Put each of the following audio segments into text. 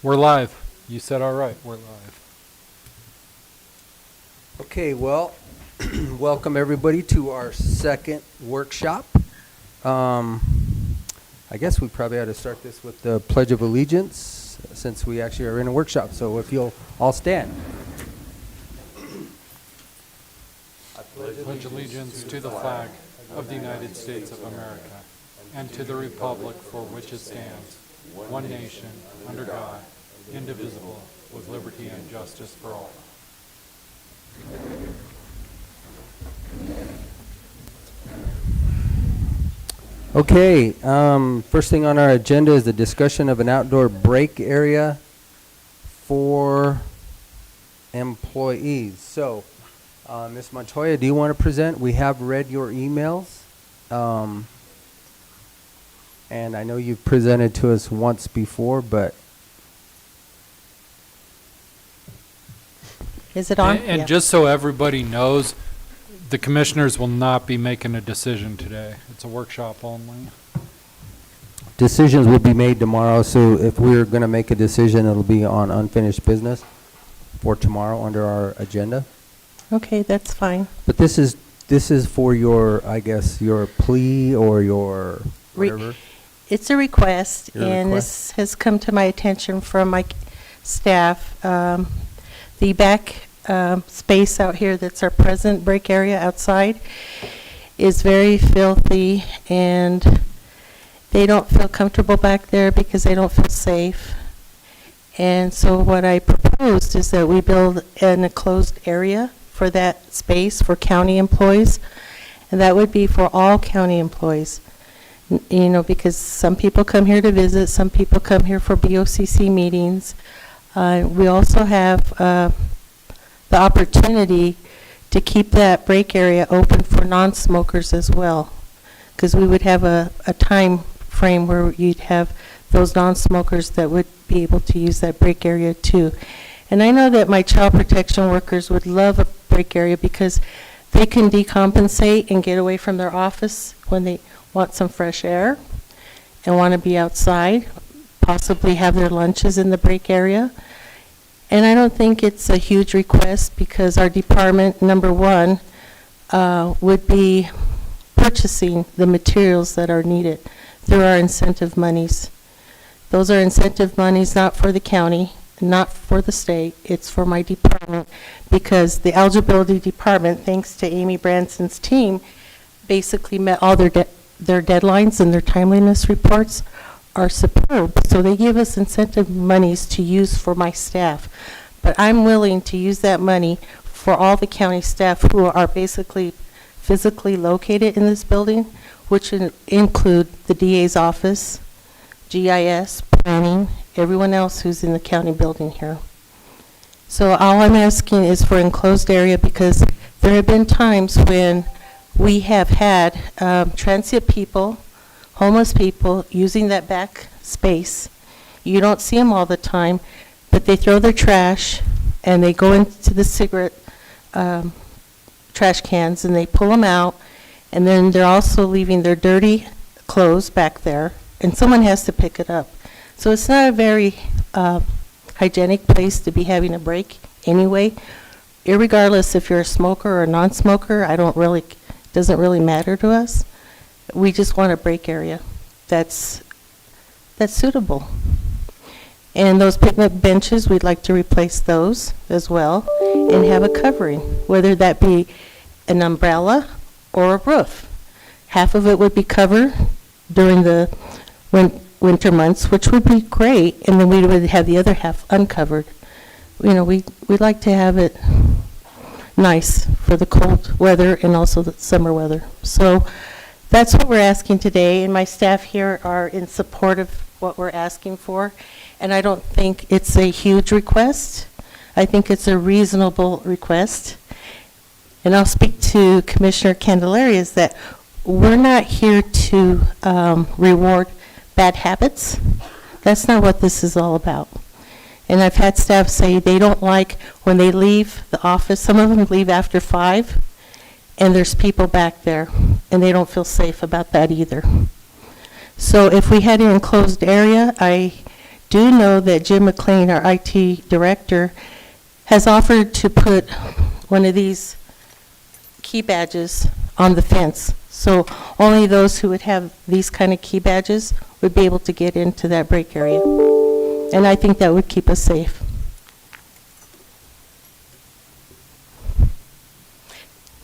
We're live. You said all right. We're live. Okay, well, welcome everybody to our second workshop. I guess we probably ought to start this with the Pledge of Allegiance since we actually are in a workshop. So if you'll all stand. I pledge allegiance to the flag of the United States of America and to the republic for which it stands, one nation, under God, indivisible, with liberty and justice for all. Okay, first thing on our agenda is the discussion of an outdoor break area for employees. So, Ms. Montoya, do you want to present? We have read your emails. And I know you've presented to us once before, but... Is it on? And Yeah. just so everybody knows, the commissioners will not be making a decision today. It's a workshop only. Decisions will be made tomorrow, so if we're going to make a decision, it'll be on unfinished business for tomorrow under our agenda. Okay, that's fine. But this is for your, I guess, your plea or your whatever. It's a request, Your and request? this has come to my attention from my staff. The back space out here that's our present break area outside is very filthy, and they don't feel comfortable back there because they don't feel safe. And so what I proposed is that we build an enclosed area for that space for county employees, and that would be for all county employees. You know, because some people come here to visit, some people come here for BOCC meetings. We also have the opportunity to keep that break area open for non-smokers as well, because we would have a time frame where you'd have those non-smokers that would be able to use that break area too. And I know that my child protection workers would love a break area because they can decompensate and get away from their office when they want some fresh air and want to be outside, possibly have their lunches in the break area. And I don't think it's a huge request because our department, number one, would be purchasing the materials that are needed through our incentive monies. Those are incentive monies not for the county, not for the state, it's for my department, because the eligibility department, thanks to Amy Branson's team, basically met all their deadlines, and their timeliness reports are superb. So they give us incentive monies to use for my staff. But I'm willing to use that money for all the county staff who are basically physically located in this building, which include the DA's office, GIS, planning, everyone else who's in the county building here. So all I'm asking is for enclosed area, because there have been times when we have had transient people, homeless people using that back space. You don't see them all the time, but they throw their trash and they go into the cigarette trash cans and they pull them out, and then they're also leaving their dirty clothes back there, and someone has to pick it up. So it's not a very hygienic place to be having a break anyway. Irregardless if you're a smoker or a non-smoker, doesn't really matter to us. We just want a break area that's suitable. And those picnic benches, we'd like to replace those as well and have a covering, whether that be an umbrella or a roof. Half of it would be covered during the winter months, which would be great, and then we would have the other half uncovered. You know, we'd like to have it nice for the cold weather and also the summer weather. So that's what we're asking today, and my staff here are in support of what we're asking for. And I don't think it's a huge request. I think it's a reasonable request. And I'll speak to Commissioner Candelaria, is that we're not here to reward bad habits. That's not what this is all about. And I've had staff say they don't like when they leave the office. Some of them leave after 5, and there's people back there, and they don't feel safe about that either. So if we had an enclosed area, I do know that Jim McLean, our IT director, has offered to put one of these key badges on the fence. So only those who would have these kind of key badges would be able to get into that break area. And I think that would keep us safe.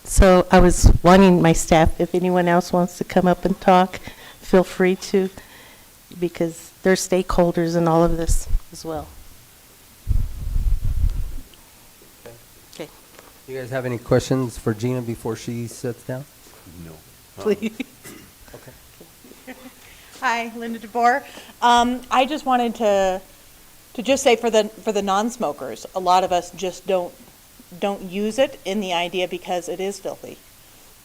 So I was wanting my staff, if anyone else wants to come up and talk, feel free to, because they're stakeholders in all of this as well. Okay. You guys have any questions for Gina before she sits down? No. Please. Okay. Hi, Linda DeBoer. I just wanted to just say for the non-smokers, a lot of us just don't use it in the idea because it is filthy.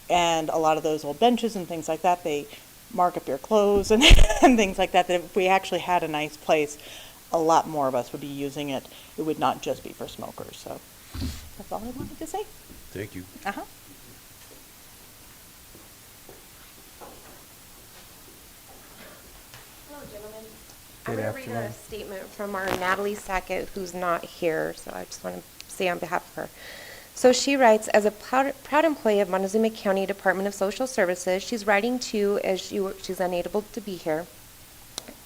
And a lot of those old benches and things like that, they mark up your clothes and, and things like that, that if we actually had a nice place, a lot more of us would be using it. It would not just be for smokers. So that's all I wanted to say. Thank you. Uh-huh. Hello, gentlemen. Good I'm going to read afternoon. a statement from our Natalie Sackett, who's not here, so I just want to say on behalf of her. So she writes, as a proud employee of Montezuma County Department of Social Services, she's writing to you as she's unable to be here.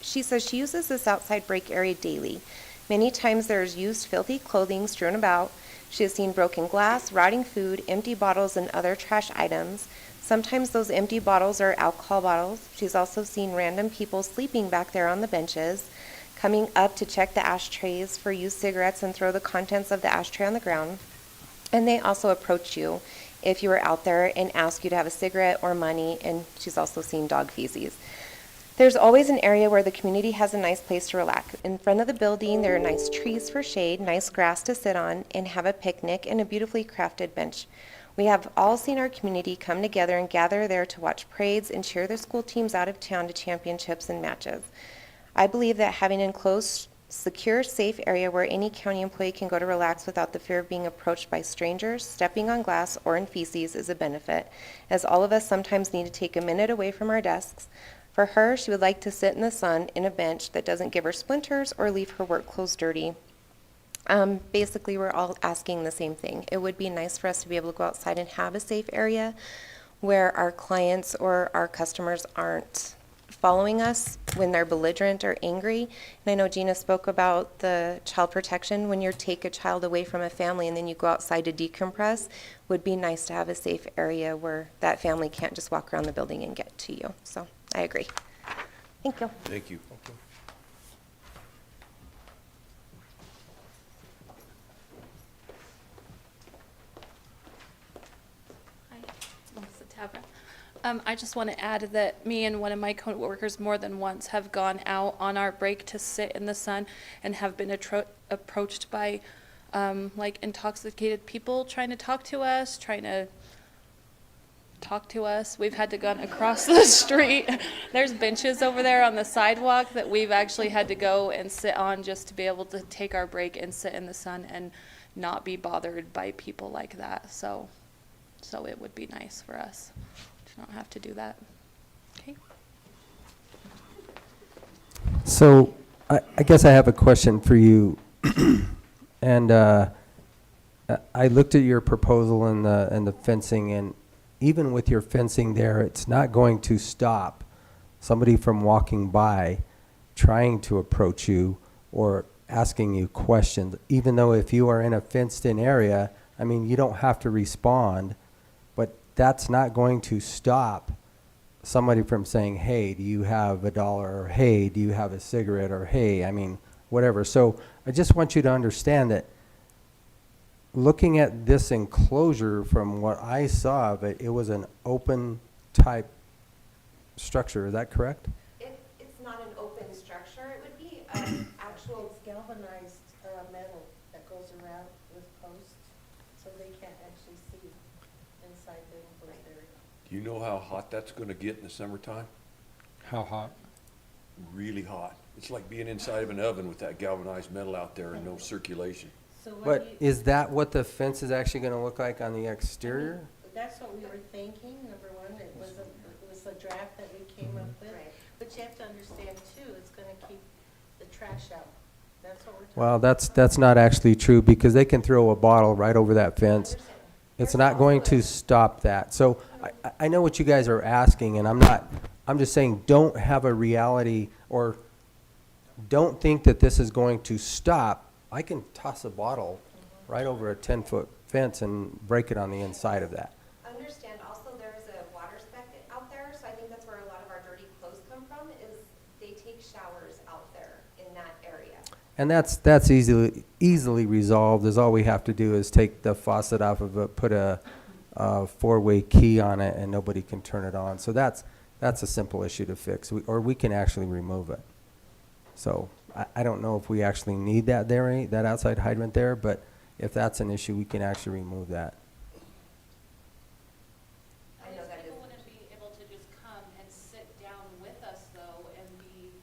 She says she uses this outside break area daily. Many times there is used filthy clothing strewn about. She has seen broken glass, rotting food, empty bottles, and other trash items. Sometimes those empty bottles are alcohol bottles. She's also seen random people sleeping back there on the benches, coming up to check the ashtrays for used cigarettes and throw the contents of the ashtray on the ground. And they also approach you if you were out there and ask you to have a cigarette or money, and she's also seen dog feces. There's always an area where the community has a nice place to relax. In front of the building, there are nice trees for shade, nice grass to sit on, and have a picnic, and a beautifully crafted bench. We have all seen our community come together and gather there to watch parades and cheer their school teams out of town to championships and matches. I believe that having an enclosed, secure, safe area where any county employee can go to relax without the fear of being approached by strangers, stepping on glass, or in feces is a benefit, as all of us sometimes need to take a minute away from our desks. For her, she would like to sit in the sun in a bench that doesn't give her splinters or leave her work clothes dirty. Basically, we're all asking the same thing. It would be nice for us to be able to go outside and have a safe area where our clients or our customers aren't following us when they're belligerent or angry. And I know Gina spoke about the child protection. When you take a child away from a family and then you go outside to decompress, would be nice to have a safe area where that family can't just walk around the building and get to you. So I agree. Thank you. Thank you. Hi, Melissa Tabra. I just want to add that me and one of my coworkers more than once have gone out on our break to sit in the sun and have been approached by like intoxicated people trying to talk to us, We've had to go across the street. There's benches over there on the sidewalk that we've actually had to go and sit on just to be able to take our break and sit in the sun and not be bothered by people like that. So it would be nice for us to not have to do that. Okay. So I guess I have a question for you. And I looked at your proposal and the fencing, and even with your fencing there, it's not going to stop somebody from walking by trying to approach you or asking you questions, even though if you are in a fenced-in area, I mean, you don't have to respond, but that's not going to stop somebody from saying, hey, do you have $1? Or hey, do you have a cigarette? Or hey, I mean, whatever. So I just want you to understand that looking at this enclosure, from what I saw of it, it was an open type structure. Is that correct? It's not an open structure. It would be actual. It's galvanized metal that goes around with posts, so they can't actually see inside the enclosed area. Do you know how hot that's going to get in the summertime? How hot? Really hot. It's like being inside of an oven with that galvanized metal out there and no circulation. So what But is that what the fence is actually going to look like on the exterior? that's what we were thinking, number one. It was a draft that we came up with. Right. But you have to understand too, it's gonna keep the trash out. That's what we're talking Well, that's not actually true, because they can throw a bottle right over that fence. It's not going to stop that. So I know what you guys are asking, and I'm just saying, don't have a reality, or don't think that this is going to stop. I can toss a bottle right over a 10-foot fence and break it on the inside of that. Understand also there's a water spec out there, so I think that's where a lot of our dirty clothes come from, is they take showers out there in that area. And that's easily resolved, is all we have to do is take the faucet off of it, put a four-way key on it, and nobody can turn it on. So that's a simple issue to fix, or we can actually remove it. So I don't know if we actually need that there, that outside hydrant there, but if that's an issue, we can actually remove that. I know that is. People wouldn't be able to just come and sit down with us though and be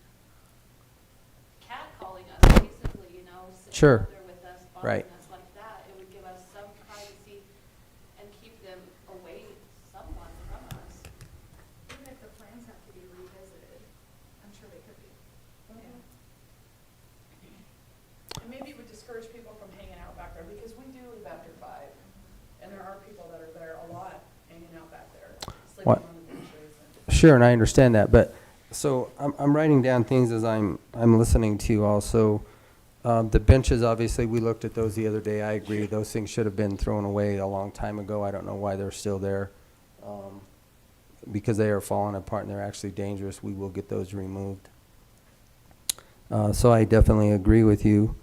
catcalling us, basically, you know, sitting Sure. out there with us, Right. bothering us like that. It would give us some privacy and keep them away somewhat from us. Even if the plans have to be revisited, I'm sure they could be. And maybe it would discourage people from hanging out back there, because we do leave after 5, and there are people that are there a lot hanging out back there, sleeping What? on the benches. And Sure, and I understand that, but, so I'm writing down things as I'm listening to you also. The benches, obviously, we looked at those the other day. I agree, those things should have been thrown away a long time ago. I don't know why they're still there. Because they are falling apart and they're actually dangerous, we will get those removed. So I definitely agree with you.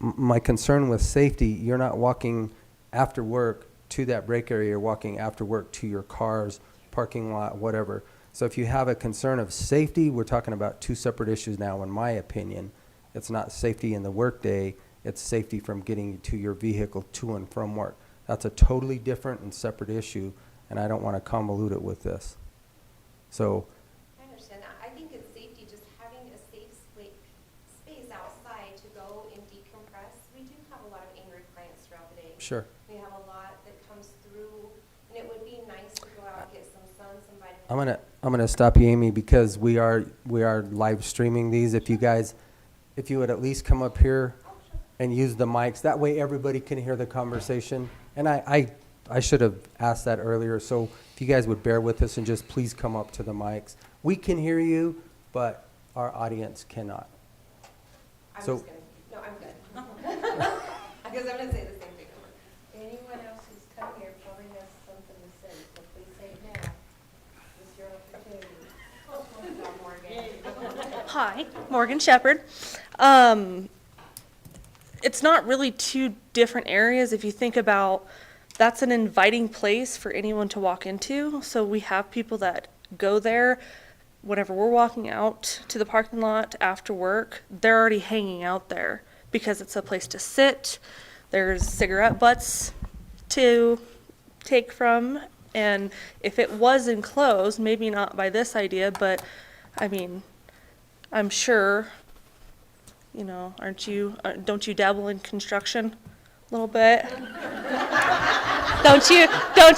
My concern with safety, you're not walking after work to that break area, you're walking after work to your cars, parking lot, whatever. So if you have a concern of safety, we're talking about two separate issues now, in my opinion. It's not safety in the workday, it's safety from getting to your vehicle to and from work. That's a totally different and separate issue, and I don't want to convolute it with this. So, I understand that. I think it's safety, just having a safe space outside to go and decompress. We do have a lot of angry clients throughout the day. sure. We have a lot that comes through, and it would be nice to go out and get some sun, some vitamin. I'm gonna stop you, Amy, because we are live streaming these. If you would at least come up here and use the mics, that way everybody can hear the conversation. And I should have asked that earlier, so if you guys would bear with us and just please come up to the mics. We can hear you, but our audience cannot. I'm So- just gonna, no, I'm good. Because I'm gonna say the same thing. Anyone else who's come here probably has something to say, so please say it now. It's your opportunity. Hi, Morgan Shepherd. It's not really two different areas. If you think about, that's an inviting place for anyone to walk into. So we have people that go there whenever we're walking out to the parking lot after work. They're already hanging out there because it's a place to sit. There's cigarette butts to take from. And if it was enclosed, maybe not by this idea, but I mean, I'm sure, you know, don't you dabble in construction a little bit? Don't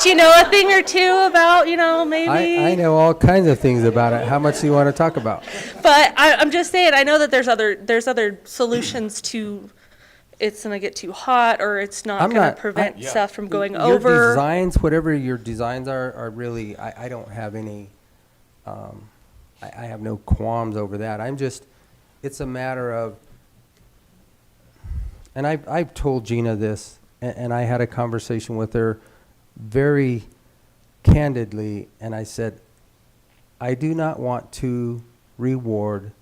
you know a thing or two about, you know, maybe? I know all kinds of things about it. How much do you want to talk about? But I'm just saying, I know that there's other solutions to, it's gonna get too hot, or it's not gonna prevent stuff from going Your over. designs, whatever your designs are really, I don't have any, I have no qualms over that. It's a matter of, and I've told Gina this, and I had a conversation with her very candidly, and I said, I do not want to reward,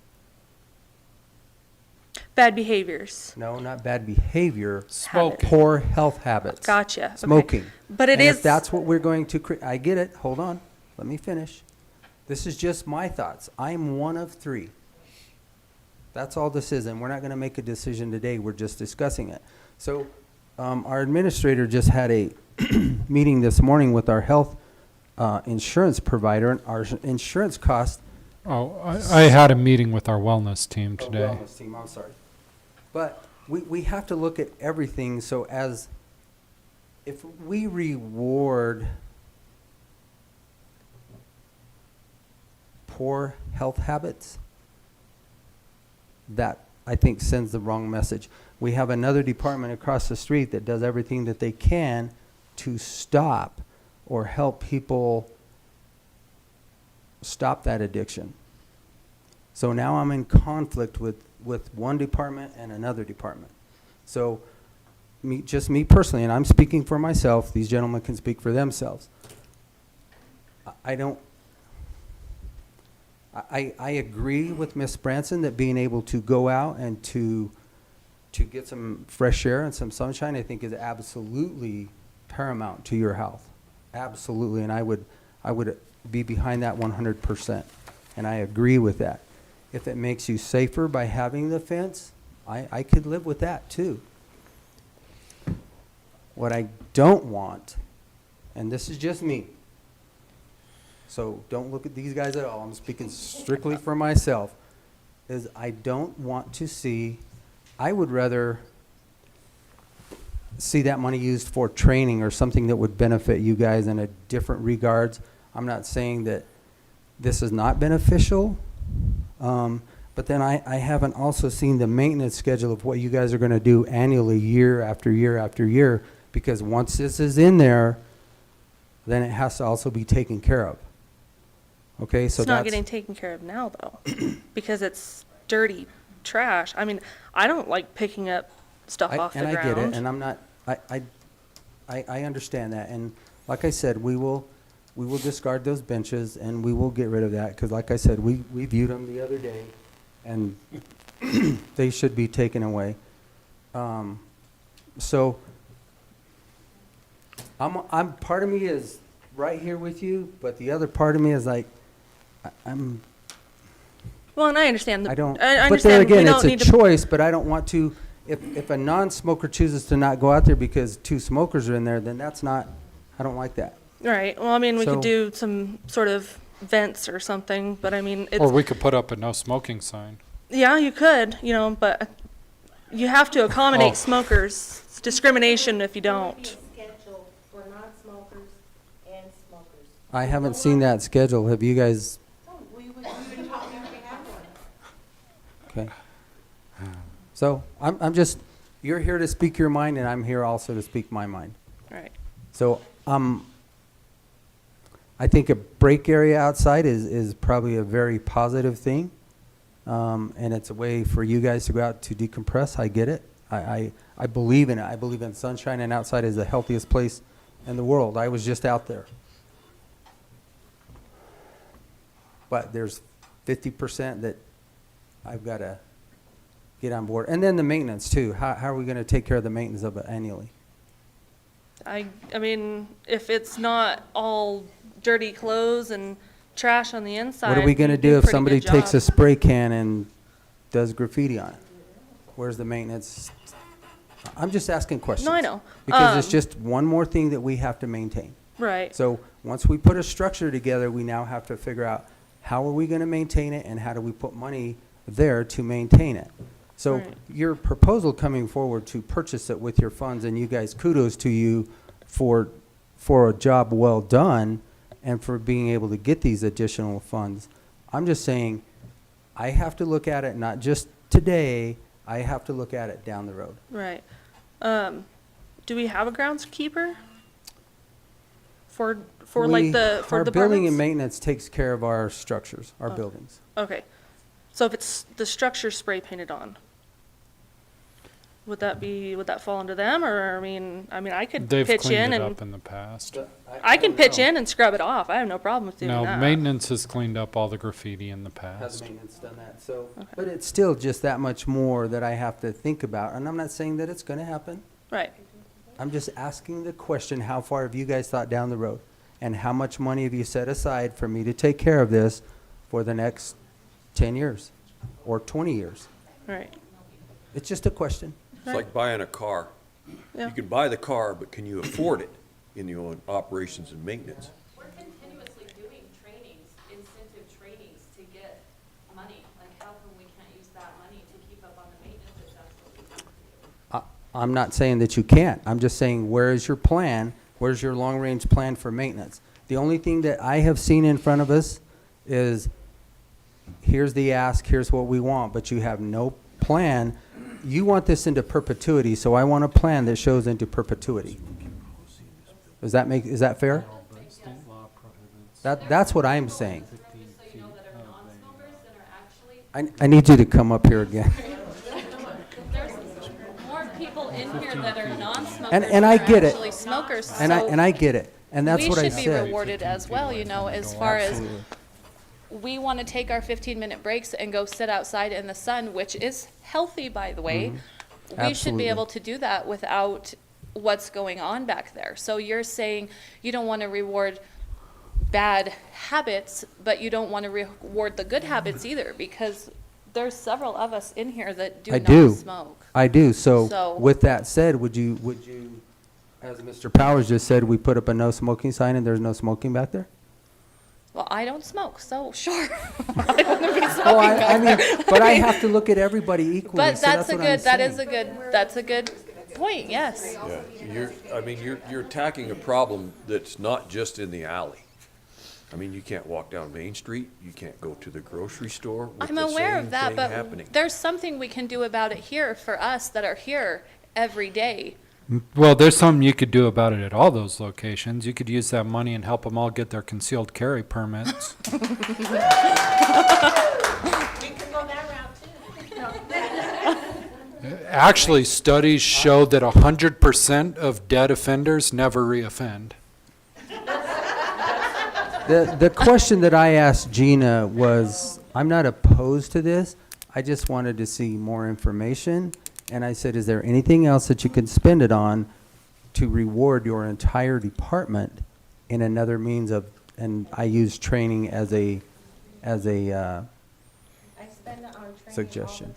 Bad behaviors. no, not bad behavior, Smoking. poor health habits. Gotcha. Okay. Smoking. But it And is. if that's what we're going to I get it. Hold on. Let me finish. This is just my thoughts. I'm one of 3. That's all this is, and we're not going to make a decision today. We're just discussing it. So our administrator just had a meeting this morning with our health insurance provider, and our insurance cost. Oh, I had a meeting with our wellness team today. Wellness team, I'm sorry. But we have to look at everything. So if we reward poor health habits, that, I think, sends the wrong message. We have another department across the street that does everything that they can to stop or help people stop that addiction. So now I'm in conflict with one department and another department. So just me personally, and I'm speaking for myself, these gentlemen can speak for themselves. I agree with Ms. Branson that being able to go out and to get some fresh air and some sunshine, I think is absolutely paramount to your health. Absolutely, and I would be behind that 100%, and I agree with that. If it makes you safer by having the fence, I could live with that too. What I don't want, and this is just me, so don't look at these guys at all, I'm speaking strictly for myself, is I don't want to see, I would rather see that money used for training or something that would benefit you guys in a different regards. I'm not saying that this is not beneficial, but then I haven't also seen the maintenance schedule of what you guys are going to do annually, year after year after year, because once this is in there, then it has to also be taken care of. Okay, so It's not getting taken care of now, though, because it's dirty trash. I mean, I don't like picking up stuff off the ground. And I get it, and I'm not, I understand that, and like I said, we will discard those benches, and we will get rid of that, because like I said, we viewed them the other day, and they should be taken away. So, I'm part of me is right here with you, but the other part of me is like, I'm, Well, and I understand. I don't, I but there understand we again, don't it's a need to. choice, but I don't want to, if a non-smoker chooses to not go out there because two smokers are in there, then that's not, I don't like that. Right. Well, I mean, we So- could do some sort of vents or something, but I mean, it's. Or we could put up a no smoking sign. Yeah, you could, but you have to accommodate Oh. smokers. It's discrimination if you don't. Schedule for non-smokers and smokers. I haven't seen that schedule. Have you guys? We would talk, we would have one. Okay. So I'm just, you're here to speak your mind, and I'm here also to speak my mind. Right. So I think a break area outside is probably a very positive thing. And it's a way for you guys to go out to decompress. I get it. I believe in it. I believe in sunshine, and outside is the healthiest place in the world. I was just out there. But there's 50% that I've got to get on board. And then the maintenance too. How are we going to take care of the maintenance of it annually? I mean, if it's not all dirty clothes and trash on the inside. What are we going to you do if pretty somebody good takes a job. spray can and does graffiti on it? Where's the maintenance? I'm just asking questions. No, I know. Because it's just one more thing that we have to maintain. Right. So once we put a structure together, we now have to figure out how are we going to maintain it and how do we put money there to maintain it. So Right. your proposal coming forward to purchase it with your funds, and you guys, kudos to you for a job well done and for being able to get these additional funds. I'm just saying, I have to look at it not just today, I have to look at it down the road. Right. Do we have a groundskeeper? For like the Our building and departments? maintenance takes care of our structures, our buildings. Okay. So if it's the structure spray painted on, would that fall under them, or I mean I could They've pitch cleaned in it and up in the past. I can pitch in and scrub it off. I have no problem with doing No, that. maintenance has cleaned up all the graffiti in the Has past. maintenance done that? So, but it's still just that much more that I have to think about, and I'm not saying that it's going to happen. Right. I'm just asking the question, how far have you guys thought down the road? And how much money have you set aside for me to take care of this for the next 10 years or 20 years? Right. It's just a question. It's like buying a car. Yeah. You can buy the car, but can you afford it in your own operations and maintenance? We're continuously doing trainings, incentive trainings to get money. Like, how come we can't use that money to keep up on the maintenance if that's what we want to do? I'm not saying that you can't. I'm just saying, where is your plan? Where's your long-range plan for maintenance? The only thing that I have seen in front of us is here's the ask, here's what we want, but you have no plan. You want this into perpetuity, so I want a plan that shows into perpetuity. Is that fair? That's what I'm saying. I need you to come up here again. There's more people in here that are non-smokers And I than get are it. actually smokers. And I get it, and that's what I We should be said. rewarded as well, as far as Absolutely. we want to take our 15-minute breaks and go sit outside in the sun, which is healthy, by the way. We should Absolutely. be able to do that without what's going on back there. So you're saying you don't want to reward bad habits, but you don't want to reward the good habits either, because there's several of us in here that do I not do. smoke. I do. So So- with that said, would you, as Mr. Powers just said, we put up a no smoking sign and there's no smoking back there? Well, I don't smoke, so sure. I want to be smoking Oh, I back mean, there. but I have to look at everybody equally. But so that's what I'm saying. that's a good point, yes. Yeah, you're attacking a problem that's not just in the alley. I mean, you can't walk down Main Street, you can't go to the grocery store with I'm the aware same of that, thing but happening. there's something we can do about it here for us that are here every day. Well, there's something you could do about it at all those locations. You could use that money and help them all get their concealed carry permits. We can go that route too. Actually, studies show that 100% of dead offenders never reoffend. The question that I asked Gina was, I'm not opposed to this. I just wanted to see more information. And I said, is there anything else that you could spend it on to reward your entire department in another means of, and I use training as a I spend it on training suggestion.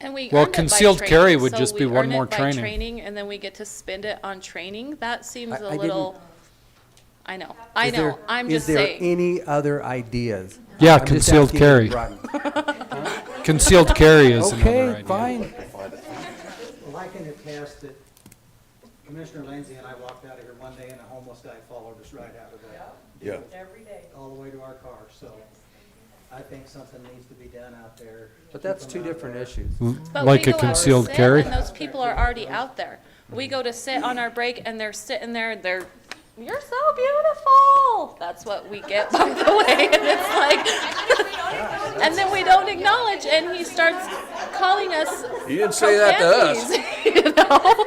And we Well, earn it by concealed training, carry would so just we be one earn it more by training. And then we get to spend it on training. That seems I a didn't- little, I know, I'm just Is there saying. any other ideas? Yeah, I'm just concealed asking you, carry. Rodney. Concealed carry is another Okay, idea. fine. Well, I can attest that Commissioner Lindsay and I walked out of here one day and a homeless guy followed us right out of that. Yeah. Every day. All the way to our car, so I think something needs to be done out there. But that's Keep two 'em out different there. issues. But Like we a go out to concealed sit, carry? And those people are already out there. We go to sit on our break and they're sitting there, you're so beautiful. That's what we get, by the way. And it's like, and then we don't acknowledge, and he starts calling us. He didn't say that to us. profanities, you know?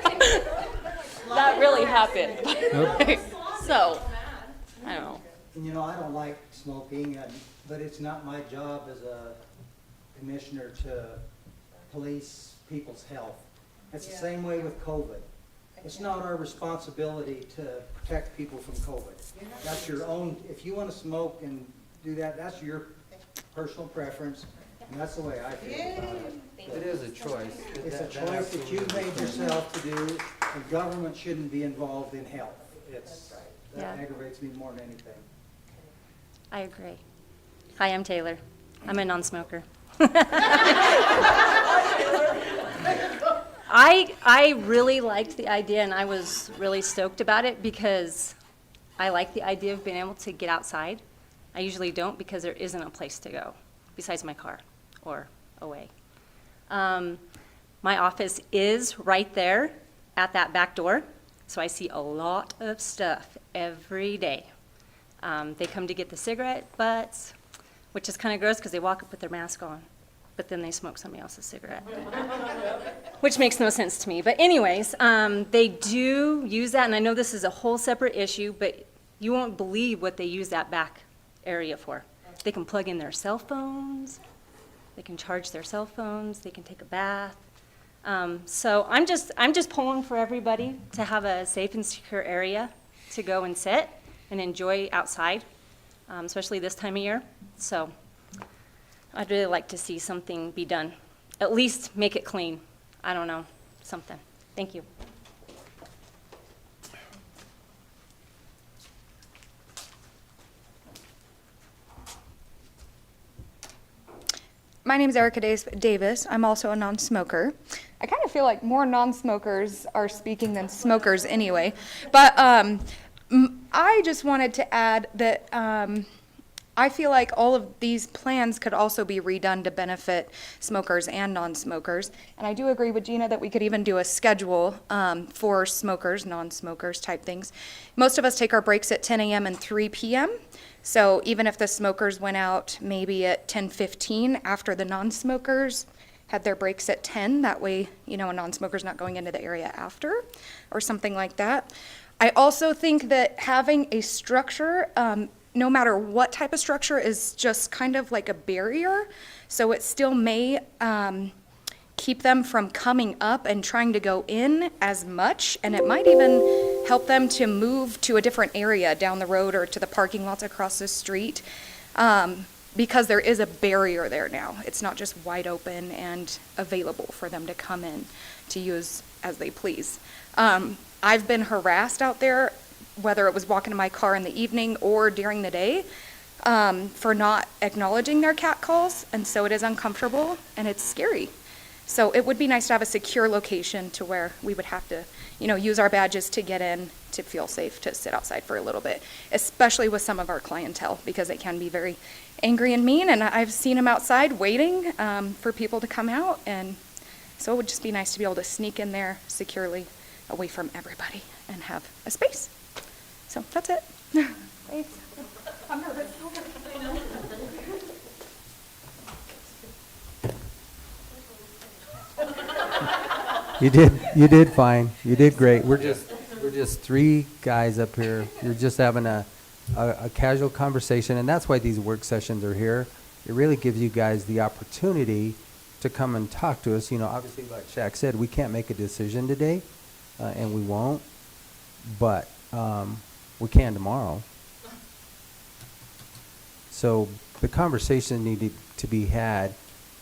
That really happened. So, I don't know. And you know, I don't like smoking, but it's not my job as a commissioner to police people's health. It's the same way with COVID. It's not our responsibility to protect people from COVID. That's your own, if you want to smoke and do that, that's your personal preference, and that's the way I feel about it. It is a choice. It's a choice that you made yourself to do, and government shouldn't be involved in health. That Yeah. aggravates me more than anything. I agree. Hi, I'm Taylor. I'm a non-smoker. I really liked the idea, and I was really stoked about it because I like the idea of being able to get outside. I usually don't because there isn't a place to go besides my car or away. My office is right there at that back door, so I see a lot of stuff every day. They come to get the cigarette butts, which is kind of gross because they walk up with their mask on, but then they smoke somebody else's cigarette, which makes no sense to me. But anyways, they do use that, and I know this is a whole separate issue, but you won't believe what they use that back area for. They can plug in their cell phones, they can charge their cell phones, they can take a bath. So I'm just pulling for everybody to have a safe and secure area to go and sit and enjoy outside, especially this time of year. So I'd really like to see something be done. At least make it clean. I don't know, something. Thank you. My name is Erica Davis. I'm also a non-smoker. I kind of feel like more non-smokers are speaking than smokers anyway. But I just wanted to add that I feel like all of these plans could also be redone to benefit smokers and non-smokers. And I do agree with Gina that we could even do a schedule for smokers, non-smokers type things. Most of us take our breaks at 10 a.m. and 3 p.m. So even if the smokers went out maybe at 10:15 after the non-smokers had their breaks at 10, that way, a non-smoker's not going into the area after or something like that. I also think that having a structure, no matter what type of structure, is just kind of like a barrier. So it still may keep them from coming up and trying to go in as much, and it might even help them to move to a different area down the road or to the parking lots across the street, because there is a barrier there now. It's not just wide open and available for them to come in to use as they please. I've been harassed out there, whether it was walking to my car in the evening or during the day, for not acknowledging their cat calls, and so it is uncomfortable and it's scary. So it would be nice to have a secure location to where we would have to, use our badges to get in to feel safe to sit outside for a little bit, especially with some of our clientele, because they can be very angry and mean, and I've seen them outside waiting for people to come out, and so it would just be nice to be able to sneak in there securely away from everybody and have a space. So that's it. Thanks. I'm nervous. You did fine. You did great. We're just three guys up here. You're just having a casual conversation, and that's why these work sessions are here. It really gives you guys the opportunity to come and talk to us. Obviously, like Shaq said, we can't make a decision today, and we won't, but we can tomorrow. So the conversation needed to be had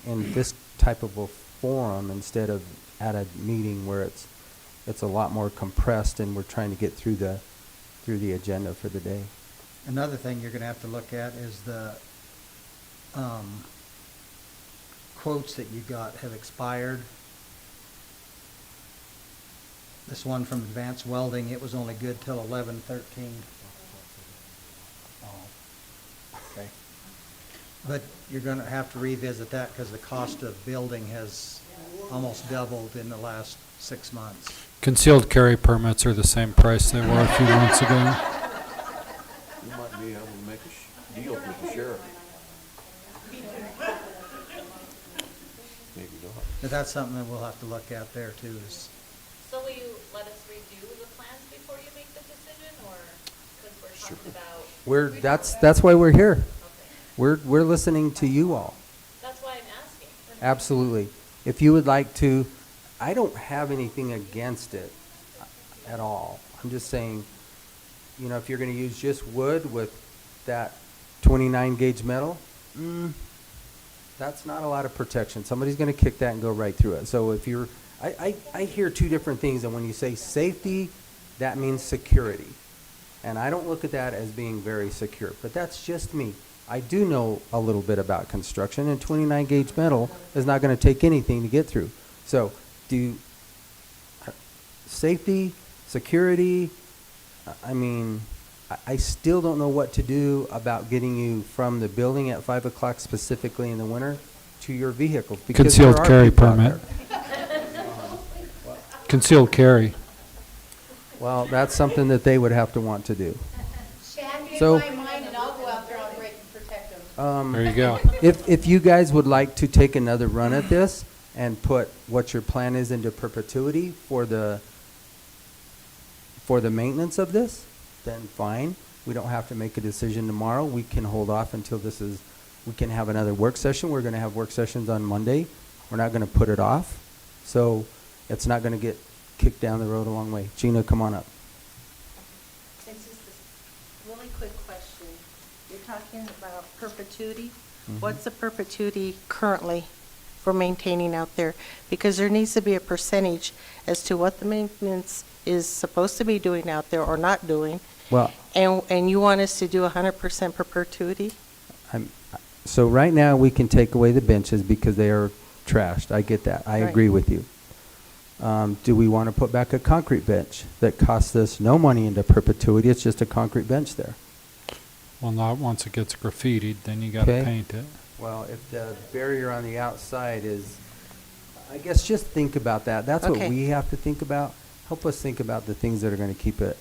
in this type of a forum instead of at a meeting where it's a lot more compressed and we're trying to get through the agenda for the day. Another thing you're going to have to look at is the quotes that you got have expired. This one from Advanced Welding, it was only good till 11/13. Oh, okay. But you're going to have to revisit that because the cost of building has almost doubled in the last 6 months. Concealed carry permits are the same price they were a few months ago. You might be able to make a deal with the sheriff. Maybe not. But that's something that we'll have to look at there too. So will you let us redo the plans before you make the decision, or because we're talking about? That's why we're here. Okay. We're listening to you all. That's why I'm asking. Absolutely. If you would like to, I don't have anything against it at all. I'm just saying, if you're going to use just wood with that 29 gauge metal, that's not a lot of protection. Somebody's going to kick that and go right through it. So if you're, I hear two different things, and when you say safety, that means security. And I don't look at that as being very secure, but that's just me. I do know a little bit about construction, and 29 gauge metal is not going to take anything to get through. So safety, security, I still don't know what to do about getting you from the building at 5 o'clock specifically in the winter to your vehicle. Concealed carry permit. Concealed carry. Well, that's something that they would have to want to do. So, my mind, and I'll go out there on break and protect them. There you go. If you guys would like to take another run at this and put what your plan is into perpetuity for the maintenance of this, then fine. We don't have to make a decision tomorrow. We can hold off until we can have another work session. We're going to have work sessions on Monday. We're not going to put it off. So it's not going to get kicked down the road a long way. Gina, come on up. It's just a really quick question. You're talking about perpetuity. Mm-hmm. What's the perpetuity currently for maintaining out there? Because there needs to be a percentage as to what the maintenance is supposed to be doing out there or not doing. Well, And you want us to do 100% perpetuity? so right now we can take away the benches because they are trashed. I get that. I Right. agree with you. Do we want to put back a concrete bench that costs us no money into perpetuity? It's just a concrete bench there. Well, not once it gets graffitied, then you gotta Okay. paint it. Well, if the barrier on the outside is, I guess just think about that. That's what Okay. we have to think about. Help us think about the things that are gonna keep it.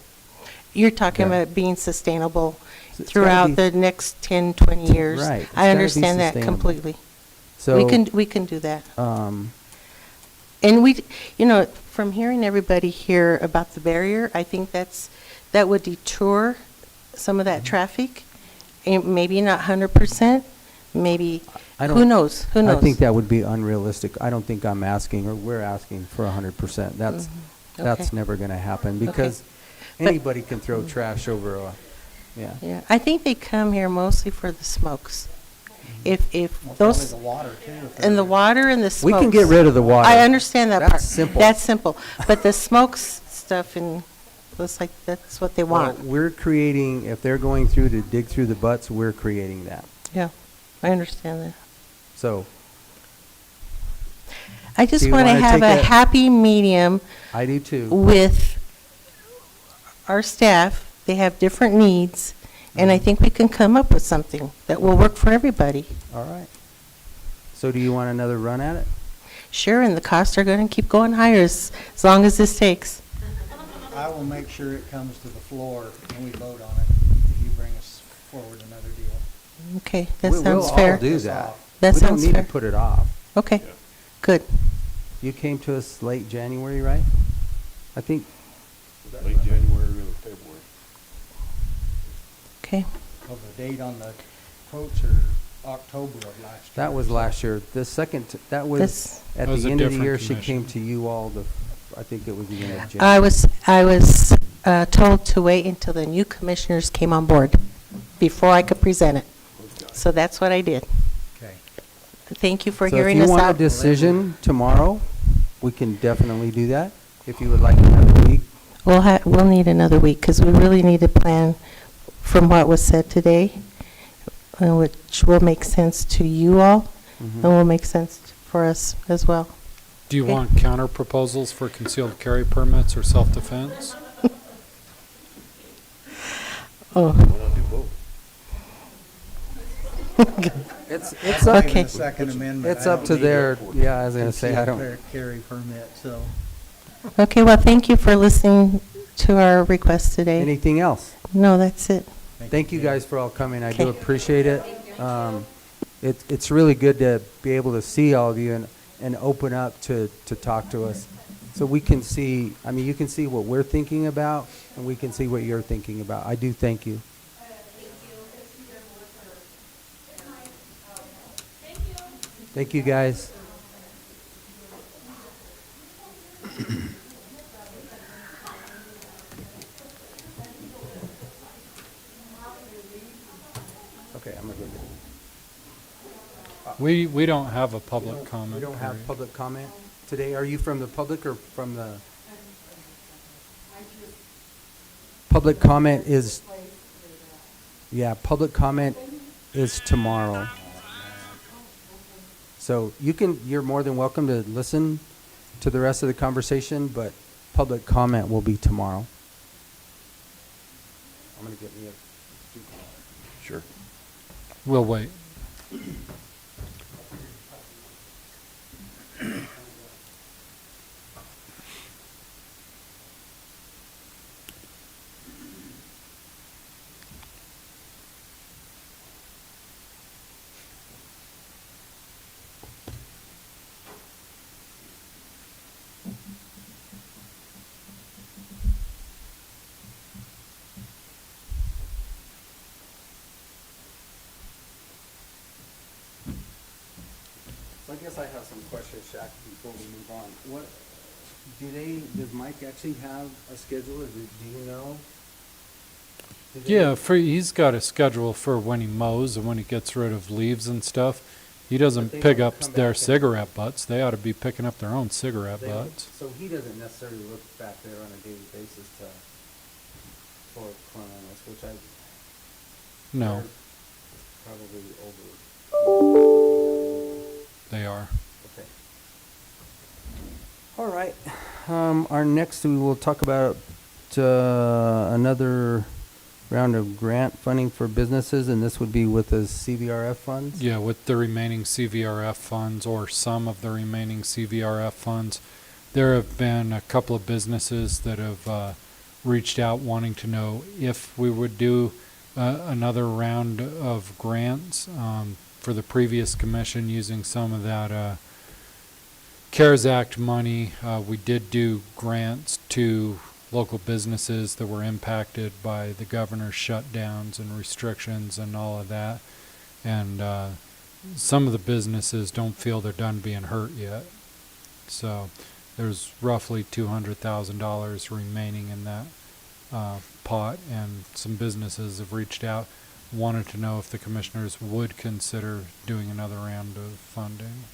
You're talking Yeah. about being sustainable So it's gotta throughout be- the next 10, 20 years. Right. It's I gotta be understand that sustainable. completely. So, We can do that. um, And from hearing everybody here about the barrier, I think that would detour some of Mm-hmm. that traffic. And maybe not 100%, maybe, I who don't- knows? Who knows? I think that would be unrealistic. I don't think I'm asking, or we're asking for 100%. That's Okay. never gonna happen, Okay. because But- anybody can throw trash over a, yeah. Yeah, I think they come here mostly for the smokes. If Well, those, probably the water too. if and the they're- water and the We smokes. can get rid of the water. I understand that That's part. simple. That's simple. But the smokes stuff, and looks like that's what they Well, want. we're creating, if they're going through to dig through the butts, we're creating that. Yeah, I understand that. So, I Do just you want to wanna have take a a- happy medium I do too. with our staff. They have different needs, and I Mm-hmm. think we can come up with something that will work for everybody. All right. So do you want another run at it? Sure, and the costs are going to keep going higher as long as this takes. I will make sure it comes to the floor and we vote on it if you bring us forward another deal. Okay, that We'll sounds all fair. do This that. off. That We don't sounds need fair. to put it off. Okay, good. You came to us late January, right? I think, Late January, early February. Okay. Well, the date on the quotes are October of last year. that was last year. The second, that was This- at That was the a end of the different year, she commission. came to you all, I think it was the end of January. I was told to wait until the new commissioners came on board before I could present it. So that's what I did. Okay. Thank you for So hearing if us you want a out. decision tomorrow, we can definitely do that. If you would like another week, We'll need another week because we really need to plan from what was said today, which will make sense to you all and will make sense for us as well. Do you Okay. want counter proposals for concealed carry permits or self-defense? Oh, Why not do both? it's up, Okay. The Second Amendment. it's I up don't to need their, a yeah, I was gonna say, I concealed don't, carry permit, so. okay, well, thank you for listening to our request today. anything else? No, that's it. Thank you guys for all coming. I do Okay. appreciate it. It's really good to be able to see all of you and open up to talk to us. So we can see, I mean, you can see what we're thinking about, and we can see what you're thinking about. I do thank you. Thank you, guys. Okay, I'm gonna go get it. We don't have a public comment. We don't have period. public comment today. Are you from the public or from the? Public comment is, yeah, public comment is tomorrow. So you're more than welcome to listen to the rest of the conversation, but public comment will be tomorrow. I'm gonna get me a. Sure. We'll wait. So I guess I have some questions, Shaq, before we move on. Does Mike actually have a schedule, or do you know? Yeah, he's got a schedule for when he mows and when he gets rid of leaves and stuff. He doesn't they pick don't up come their back and- cigarette butts. They ought to be picking up their own cigarette butts. So he doesn't necessarily look back there on a daily basis for cleanliness, which I. No, Probably over. they are. Okay. All right. Our next, we will talk about another round of grant funding for businesses, and this would be with the CVRF funds? Yeah, with the remaining CVRF funds or some of the remaining CVRF funds. There have been a couple of businesses that have reached out wanting to know if we would do another round of grants for the previous commission using some of that CARES Act money. We did do grants to local businesses that were impacted by the governor's shutdowns and restrictions and all of that. And some of the businesses don't feel they're done being hurt yet. So there's roughly $200,000 remaining in that pot, and some businesses have reached out, wanted to know if the commissioners would consider doing another round of funding.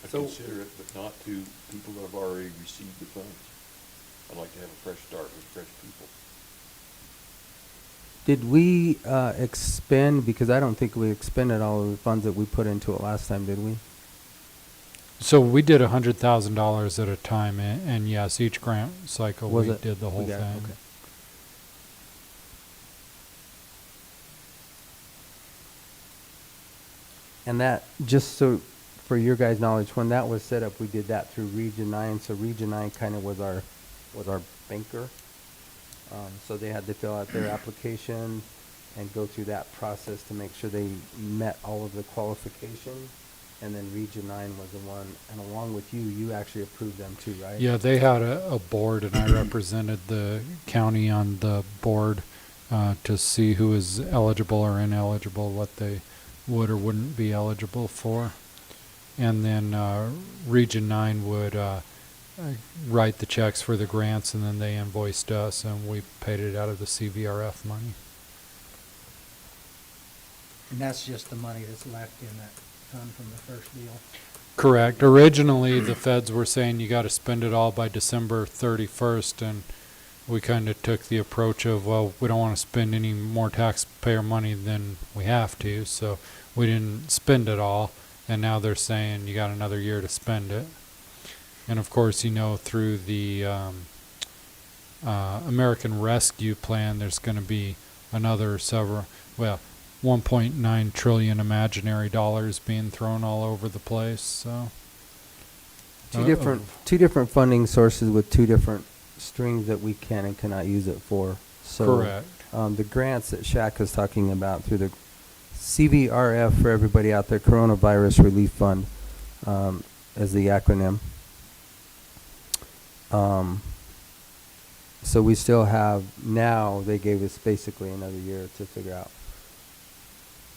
I consider it, but not to people that have already received the funds. I'd like to have a fresh start with fresh people. Did we expend, because I don't think we expended all of the funds that we put into it last time, did we? So we did $100,000 at a time, and yes, each grant cycle we did the whole thing. Okay. And that, just so for your guys' knowledge, when that was set up, we did that through Region 9. So Region 9 kind of was our banker. So they had to fill out their application and go through that process to make sure they met all of the qualifications. And then Region 9 was the one, and along with you, you actually approved them too, right? Yeah, they had a board, and I represented the county on the board to see who was eligible or ineligible, what they would or wouldn't be eligible for. And then Region 9 would write the checks for the grants, and then they invoiced us, and we paid it out of the CVRF money. And that's just the money that's left in that fund from the first deal. Correct. Originally, the feds were saying you got to spend it all by December 31st, and we kind of took the approach of, well, we don't want to spend any more taxpayer money than we have to, so we didn't spend it all, and now they're saying you got another year to spend it. And of course, you know, through the American Rescue Plan, there's going to be another several, well, 1.9 trillion imaginary dollars being thrown all over the place. So Two different funding sources with two different strings that we can and cannot use it for. So correct. The grants that Shaq is talking about through the CVRF, for everybody out there, Coronavirus Relief Fund, as the acronym. So we still have, now they gave us basically another year to figure out,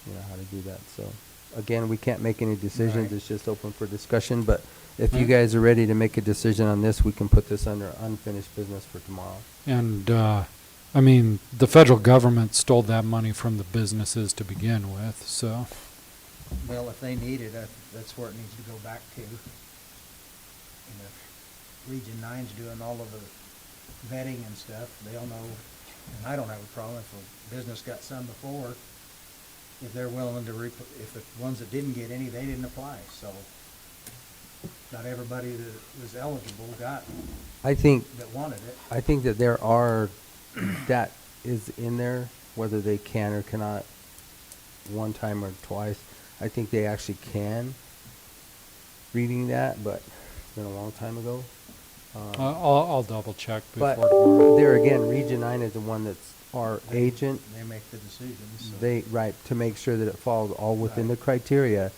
you know, how to do that. So again, we can't make any decisions. Right. It's just open for discussion. But if you guys are ready to make a decision on this, we can put this under unfinished business for tomorrow. And I mean, the federal government stole that money from the businesses to begin with. So Well, if they need it, that's where it needs to go back to. And if Region 9's doing all of the vetting and stuff, they'll know. And I don't have a problem if a business got some before. If they're willing to, if the ones that didn't get any, they didn't apply. So not everybody that was eligible got. I think that wanted it. I think that there are, that is in there, whether they can or cannot, one time or twice. I think they actually can. Reading that, but it's been a long time ago. I'll double check before But tomorrow. there again, Region 9 is the one that's our agent. They make the decisions. So. They, right, to make sure that it falls all within the criteria.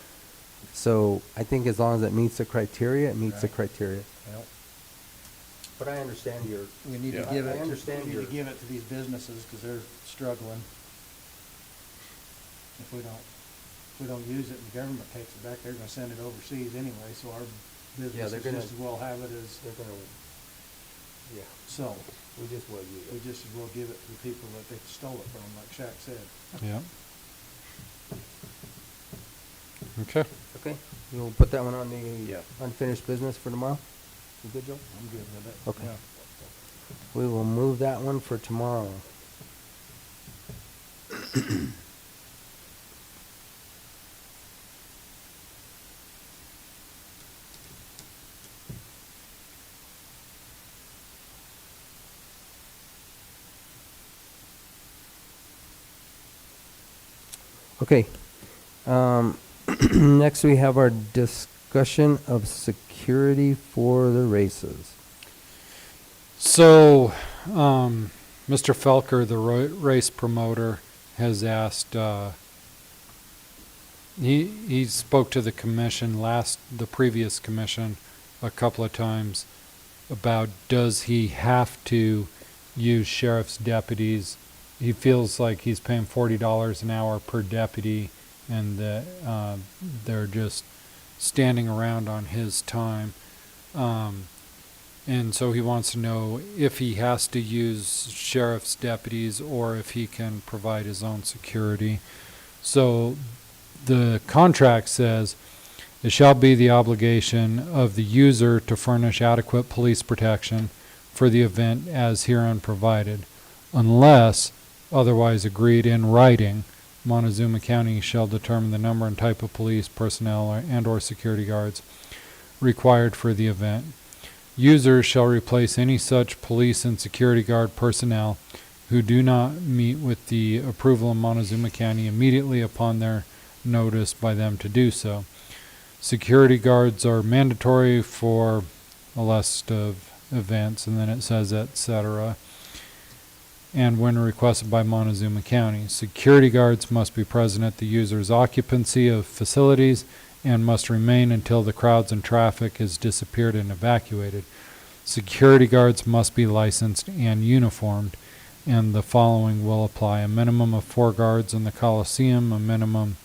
So I think as long as it meets the criteria, it meets the criteria. Well, but I understand your. We need to give it. I understand we need to give it to these businesses because they're struggling. If we don't use it and the government takes it back, they're going to send it overseas anyway. So our businesses just as well have it as they're going to. Yeah. So we just will use it. We just as well give it to the people that they stole it from, like Shaq said. Yeah. Okay. Okay. You'll put that one on the unfinished business for tomorrow? You good, Joe? I'm good with it. Okay. Yeah. We will move that one for tomorrow. Okay. Next, we have our discussion of security for the races. So, Mr. Felker, the race promoter, has asked, he spoke to the commission the previous commission a couple of times about does he have to use sheriff's deputies. He feels like he's paying $40 an hour per deputy and that they're just standing around on his time. And so he wants to know if he has to use sheriff's deputies or if he can provide his own security. So the contract says it shall be the obligation of the user to furnish adequate police protection for the event as herein provided, unless otherwise agreed in writing. Montezuma County shall determine the number and type of police personnel and/or security guards required for the event. Users shall replace any such police and security guard personnel who do not meet with the approval of Montezuma County immediately upon their notice by them to do so. Security guards are mandatory for a list of events, and then it says etc. And when requested by Montezuma County, security guards must be present at the user's occupancy of facilities and must remain until the crowds and traffic has disappeared and evacuated. Security guards must be licensed and uniformed, and the following will apply: a minimum of 4 guards in the Coliseum, a minimum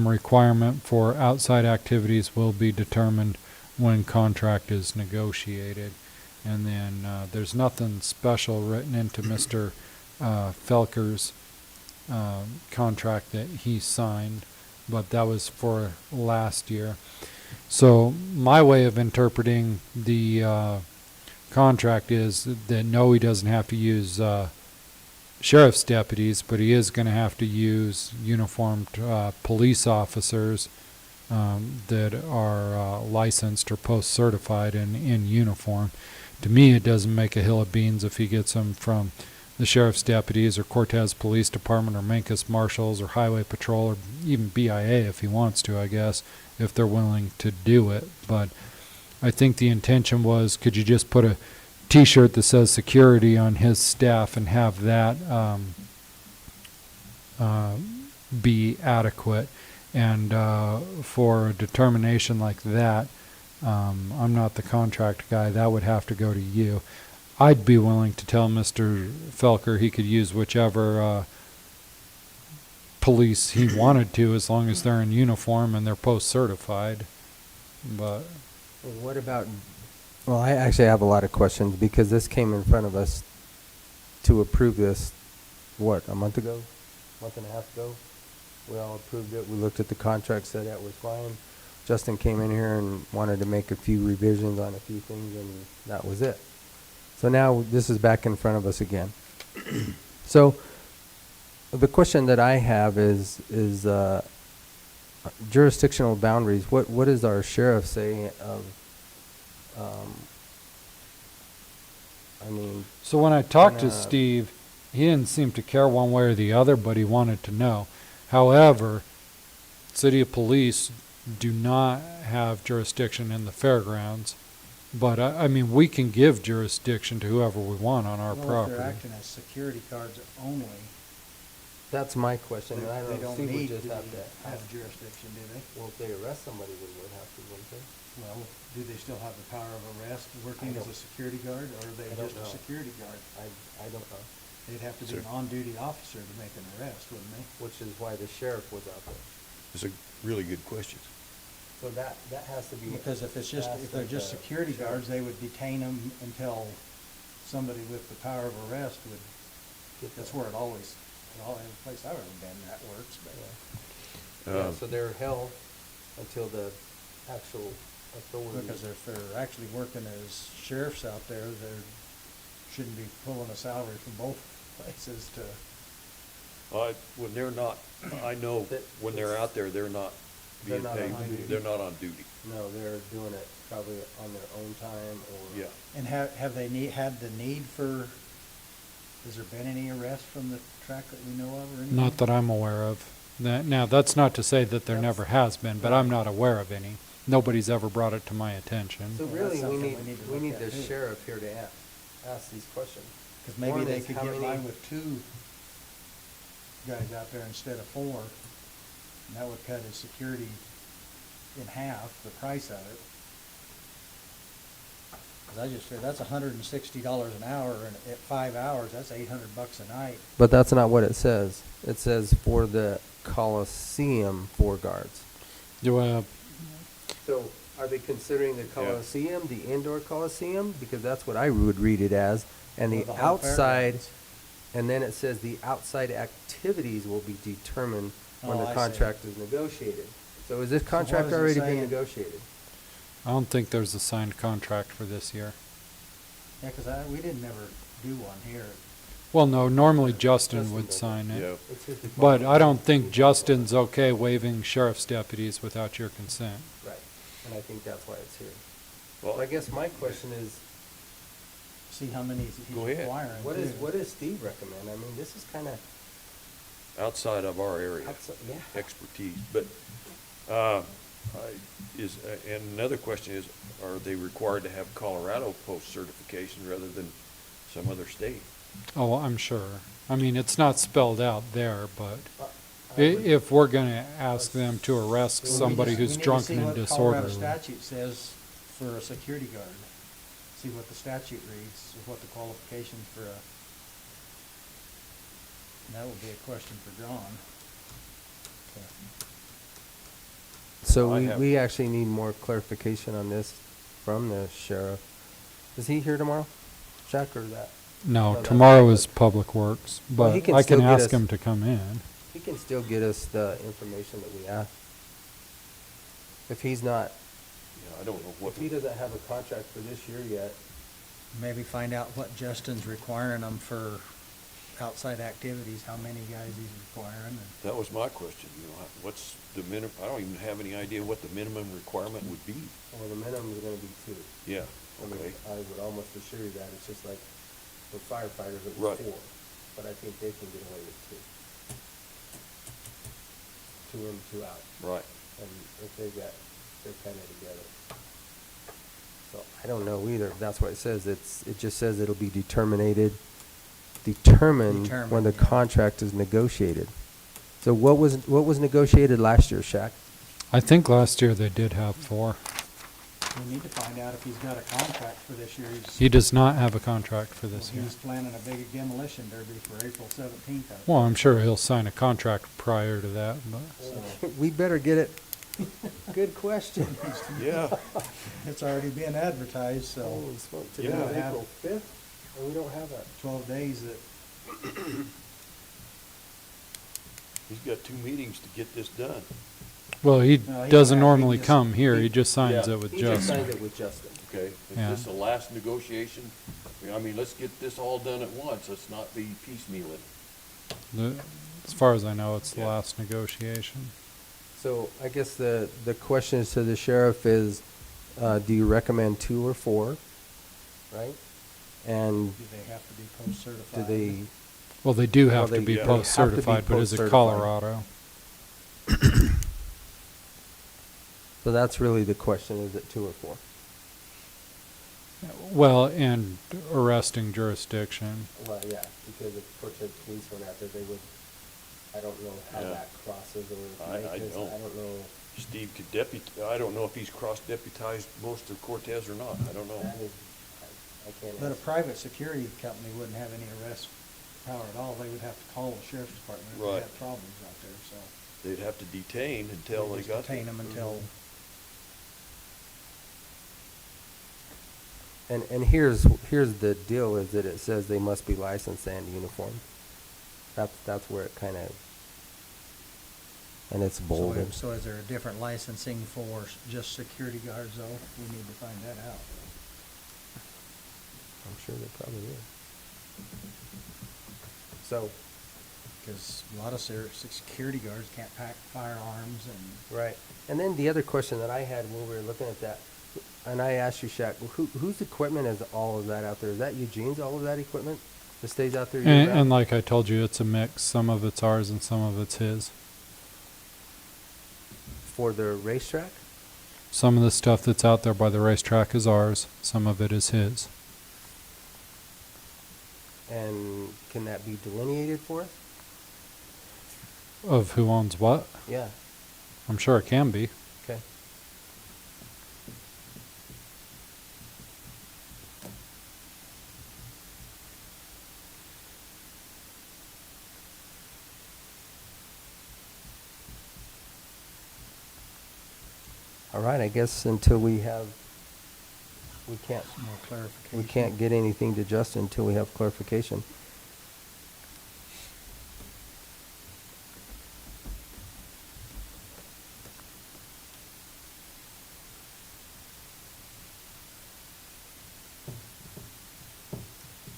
requirement for outside activities will be determined when contract is negotiated. And then there's nothing special written into Mr. Felker's contract that he signed, but that was for last year. So my way of interpreting the contract is that no, he doesn't have to use sheriff's deputies, but he is going to have to use uniformed police officers that are licensed or post-certified in uniform. To me, it doesn't make a hill of beans if he gets them from the sheriff's deputies or Cortez Police Department or Mancos Marshals or Highway Patrol or even BIA if he wants to, I guess, if they're willing to do it. But I think the intention was, could you just put a T-shirt that says security on his staff and have that be adequate? And for a determination like that, I'm not the contract guy. That would have to go to you. I'd be willing to tell Mr. Felker he could use whichever police he wanted to, as long as they're in uniform and they're post-certified. But what about? Well, I actually have a lot of questions because this came in front of us to approve this. What, a month and a half ago? We all approved it. We looked at the contract, said that was fine. Justin came in here and wanted to make a few revisions on a few things, and that was it. So now this is back in front of us again. So the question that I have is jurisdictional boundaries. What does our sheriff say of? So when I talked to Steve, he didn't seem to care one way or the other, but he wanted to know. However, City of Police do not have jurisdiction in the fairgrounds, but I mean, we can give jurisdiction to whoever we want on our property. If they're acting as security guards only, That's my question. they and I they don't don't think we need just to have to have jurisdiction, do they? Well, if they arrest somebody, they would have to, wouldn't they? Well, do they still have the power of arrest working as a security guard, or are they I don't just a know. security guard? I don't know. They'd have to be an on-duty officer to make an arrest, wouldn't they? Which is why the sheriff was out there. It's a really good question. So that has to be. Because if they're just security guards, they would detain them until somebody with the power of arrest would, that's where every place I've ever been, that works, but. Yeah, so they're held until the actual authority. Because if they're actually working as sheriffs out there, they shouldn't be pulling a salary from both places to. When they're not, I know when they're out there, they're not being They're not paid. on duty. They're not on duty. No, they're doing it probably on their own time or. Yeah. And have they had the need for Has there been any arrests from the track that we know of or anything? Not that I'm aware of. Now, that's not to say that there never has been, but I'm not aware of any. Nobody's ever brought it to my attention. So Well, really, that's we something need, we need to we look need at, the too. sheriff here to ask these questions. Because maybe One they is could how get by many- with 2 guys out there instead of 4. And that would cut his security in half, the price of it. 'Cause I just figured that's $160 an hour, and at 5 hours, that's $800 a night. But that's not what it says. It says for the Coliseum 4 guards. So are they considering the Coliseum, the indoor Coliseum? Because that's what I would read it as. And Or the the whole outside, fairgrounds. and then it says the outside activities will be determined when Oh, the I see. contract is negotiated. So is this what contract is it already been saying? negotiated? I don't think there's a signed contract for this year. Yeah, 'cause we didn't ever do one here. Well, no, normally Justin Justin would does it. sign it. Yeah. It says the But I don't think contract- Justin's okay waiving sheriff's deputies without your consent. Right, and I think that's why it's here. Well, I guess my question is, See how many he's Go ahead. requiring, what too. does Steve recommend? I mean, this is kind of, outside of our area yeah. expertise, but, and another question is, are they required to have Colorado post certification rather than some other state? Oh, I'm sure. I mean, it's not spelled out there, but I would- if we're gonna ask them to arrest Well, we somebody just- who's we need to drunk see and what disorderly. Colorado statute says for a security guard. See what the statute reads, or what the qualifications for a, and that would be a question for John. So I we, have- we actually need more clarification on this from the sheriff. Is he here tomorrow, Jack, or that? No, that's tomorrow public. is Public Works, Well, but he can I still can get ask us- him to come in. He can still get us the information that we asked. If he's not, Yeah, I don't know what. if he doesn't have a contract for this year yet, Maybe find out what Justin's requiring them for outside activities, how many guys he's requiring, and That was my question, what's the minimum, I don't even have any idea what the minimum requirement would be. well, the minimum is gonna be 2. Yeah, I mean, okay. I would almost assure you that, it's just like for firefighters, it Right. was 4. But I think they can get away with 2. 2 in, 2 out. Right. And if they're kind of together. So I don't know either, if that's what it says. It just says it'll be determined when the Determined, yeah. contract is negotiated. So what was negotiated last year, Shaq? I think last year they did have 4. we need to find out if he's got a contract for this year. He does not have a contract for this year. He's planning a big demolition derby for April 17th. I Well, think. I'm sure he'll sign a contract prior to that, but We better get it. Good question. Yeah, It's already been advertised, so Holy smoke, Yeah. today's April 5th, and we don't have a. 12 days that, he's got 2 meetings to get this done. well, he No, he doesn't don't have- normally he just- come here. He just signs Yeah. it with He just Justin. signed it with Justin. Okay, is Yeah. this the last negotiation? I mean, let's get this all done at once, let's not be piecemealing. As far as I know, it's the Yeah. last negotiation. So I guess the question to the sheriff is, do you recommend 2 or 4, right? And do they have to be post-certified? do they, Well, they do Well, have to they- be they have to be post-certified, but is it post-certified. Colorado? so that's really the question, is it 2 or 4? Well, and arresting jurisdiction. Well, yeah, because if Portrait Police went out there, they would, I don't know how Yeah. that crosses or I Memphis, don't. I don't know. Steve could I don't know if he's cross-deputized most of Cortez or not, I don't know. That is, I can't But a answer. private security company wouldn't have any arrest power at all. They would have to call the sheriff's department if they Right. had problems out there, so. They'd have to detain until they just got. Detain them until, And here's the deal, is that it says they must be licensed and uniformed. That's where it kind of, and it's bolded. so is there a different licensing for just security guards though? We need to find that out. I'm sure they probably is. So, Because a lot of security guards can't pack firearms and. right. And then the other question that I had when we were looking at that, and I asked you, Shaq, whose equipment is all of that out there? Is that Eugene's, all of that equipment? that stays out there And, year-round? and like I told you, it's a mix. Some of it's ours and some of it's his. For the racetrack? Some of the stuff that's out there by the racetrack is ours. Some of it is his. And can that be delineated for us? Of who owns what? Yeah, I'm sure it can be. okay. All right, I guess until we have, we can't, More clarification. we can't get anything to Justin until we have clarification.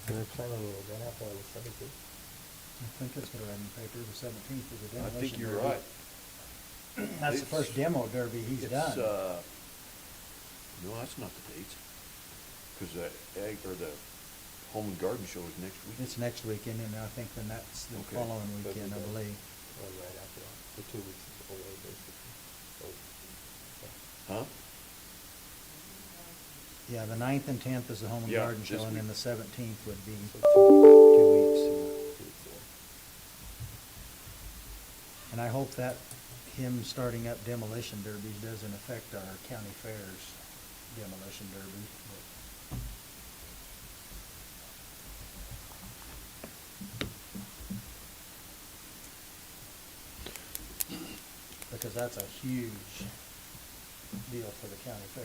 They're planning it, that happened on the 17th. I think that's what I read in the paper, the 17th of the I demolition. think you're derby. right. That's the first demo derby he's It's, done. No, that's not the dates. Cause the egg, or the Home and Garden Show is next week. It's next weekend, and I think then that's the Okay. following weekend, I believe. One right after that, the 2 weeks away, basically. Huh? Yeah, the 9th and 10th is the Home and Yeah, Garden Show, this and then week. the 17th would be So 2 weeks. 2 weeks away. And I hope that him starting up demolition derbies doesn't affect our county fairs demolition derby. Because that's a huge deal for the county fair.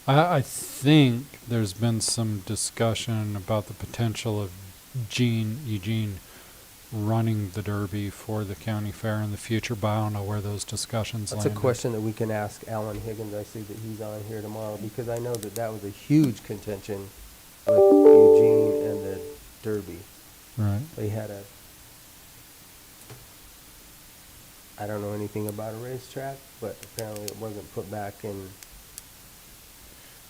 I think there's been some discussion about the potential of Eugene running the Derby for the county fair in the future, but I don't know where those discussions That's a landed. question that we can ask Alan Higgins. I see that he's on here tomorrow, because I know that that was a huge contention with Eugene and the Derby. Right. They had a, I don't know anything about a racetrack, but apparently it wasn't put back in,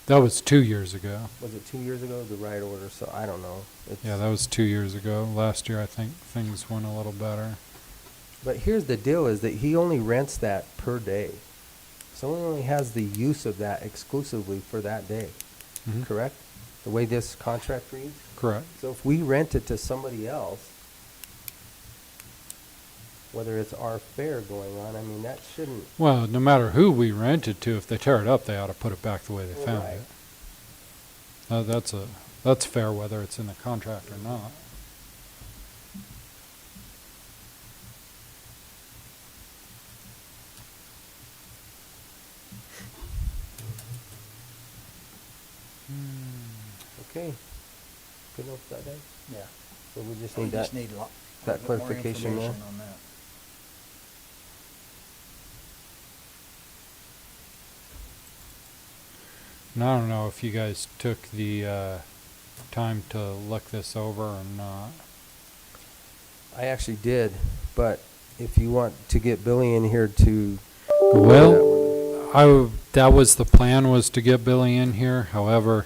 That was 2 years ago. was it 2 years ago, the right order? So I don't know. It's, Yeah, that was 2 years ago. Last year, I think things went a little better. But here's the deal, is that he only rents that per day. Someone only has the use of that exclusively for that day, Mhm. correct? The way this contract reads? Correct. So if we rent it to somebody else, whether it's our fair going on, I mean, that shouldn't, Well, no matter who we rent it to, if they tear it up, they ought to put it back the way they found Right. it. That's fair whether it's in the contract or not. okay. Good enough for that day? Yeah. So we just We need just that, need that more clarification there. information on that. And I don't know if you guys took the time to look this over or not. I actually did, but if you want to get Billy in here to. Well, that was the plan, was to get Billy in here. However,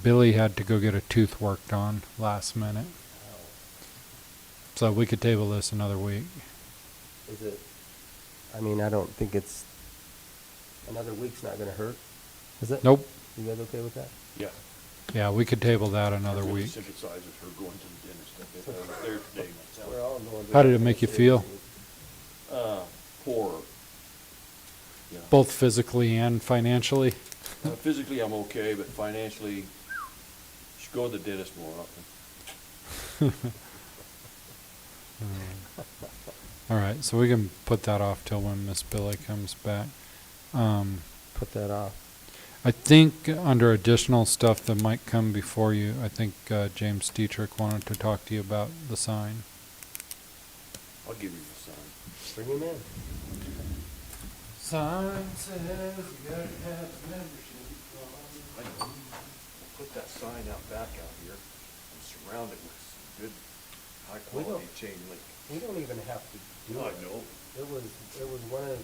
Billy had to go get a tooth worked on last minute. So we could table this another week. Is it, I mean, I don't think it's, another week's not gonna hurt, is it? Nope. You guys okay with that? Yeah. Yeah, we could table that another I really week. sympathize with her going to the dentist. I was there today myself. We're all going to How did the it make you dentist feel? this week. Poor. Yeah. Both physically and financially? Physically, I'm okay, but financially, should go to the dentist more often. All right, so we can put that off till when Miss Billy comes back. Put that off. I think under additional stuff that might come before you, I think James Dietrich wanted to talk to you about the sign. I'll give you the sign. Bring him in. Sign says you gotta have membership. I know. I'll put that sign out back out here and surround it with some good, high-quality chain link. We don't even have to do I it. know. It was one of,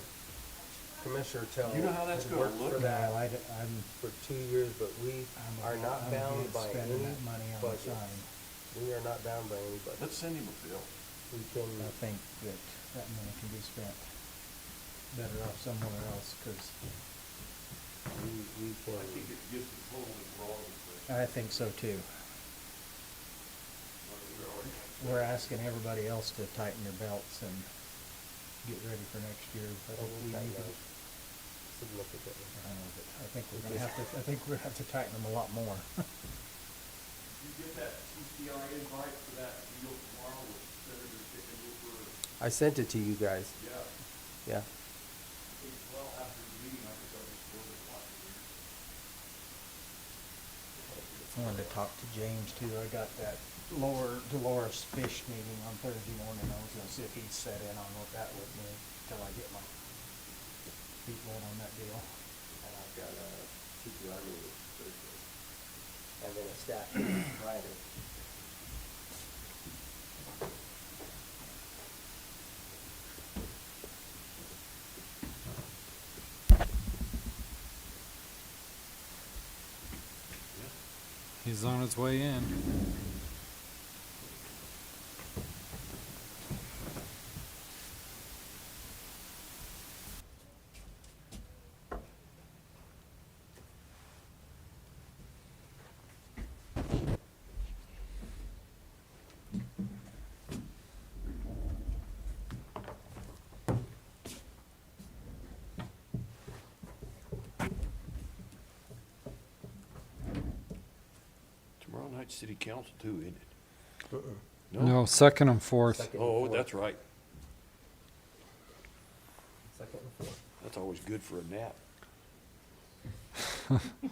Commissioner Tell. You know how that's has gonna worked look? For that No, I'm, for 2 years, but we are not I'm bound against by spending any that money on the budget. sign. We are not bound by any budget. Let's send him a bill. We can, I think that that money can be spent better off somewhere else, because we can. I think it gets the total wrong. I think so too. We're asking everybody else to tighten their belts and get ready for next year, but we need to, Significantly. I know, but I think we're gonna have to, I think we're gonna have to tighten them a lot more. You get that CCI invite for that deal tomorrow with Senator Hickenlooper? I sent it to you guys. Yeah. Yeah. Well, after the meeting, I think I'll just go and watch it. I wanted to talk to James too. I got that Dolores fish meeting on Thursday morning. I was gonna see if he'd set in on what that would mean till I get my feet wet on that deal. And I've got a TPR meeting Thursday. And then a staff meeting Friday. He's on his way in. Tomorrow night, city council too, isn't it? No, second and fourth. Second and Oh, fourth. that's right. Second and fourth. That's always good for a nap.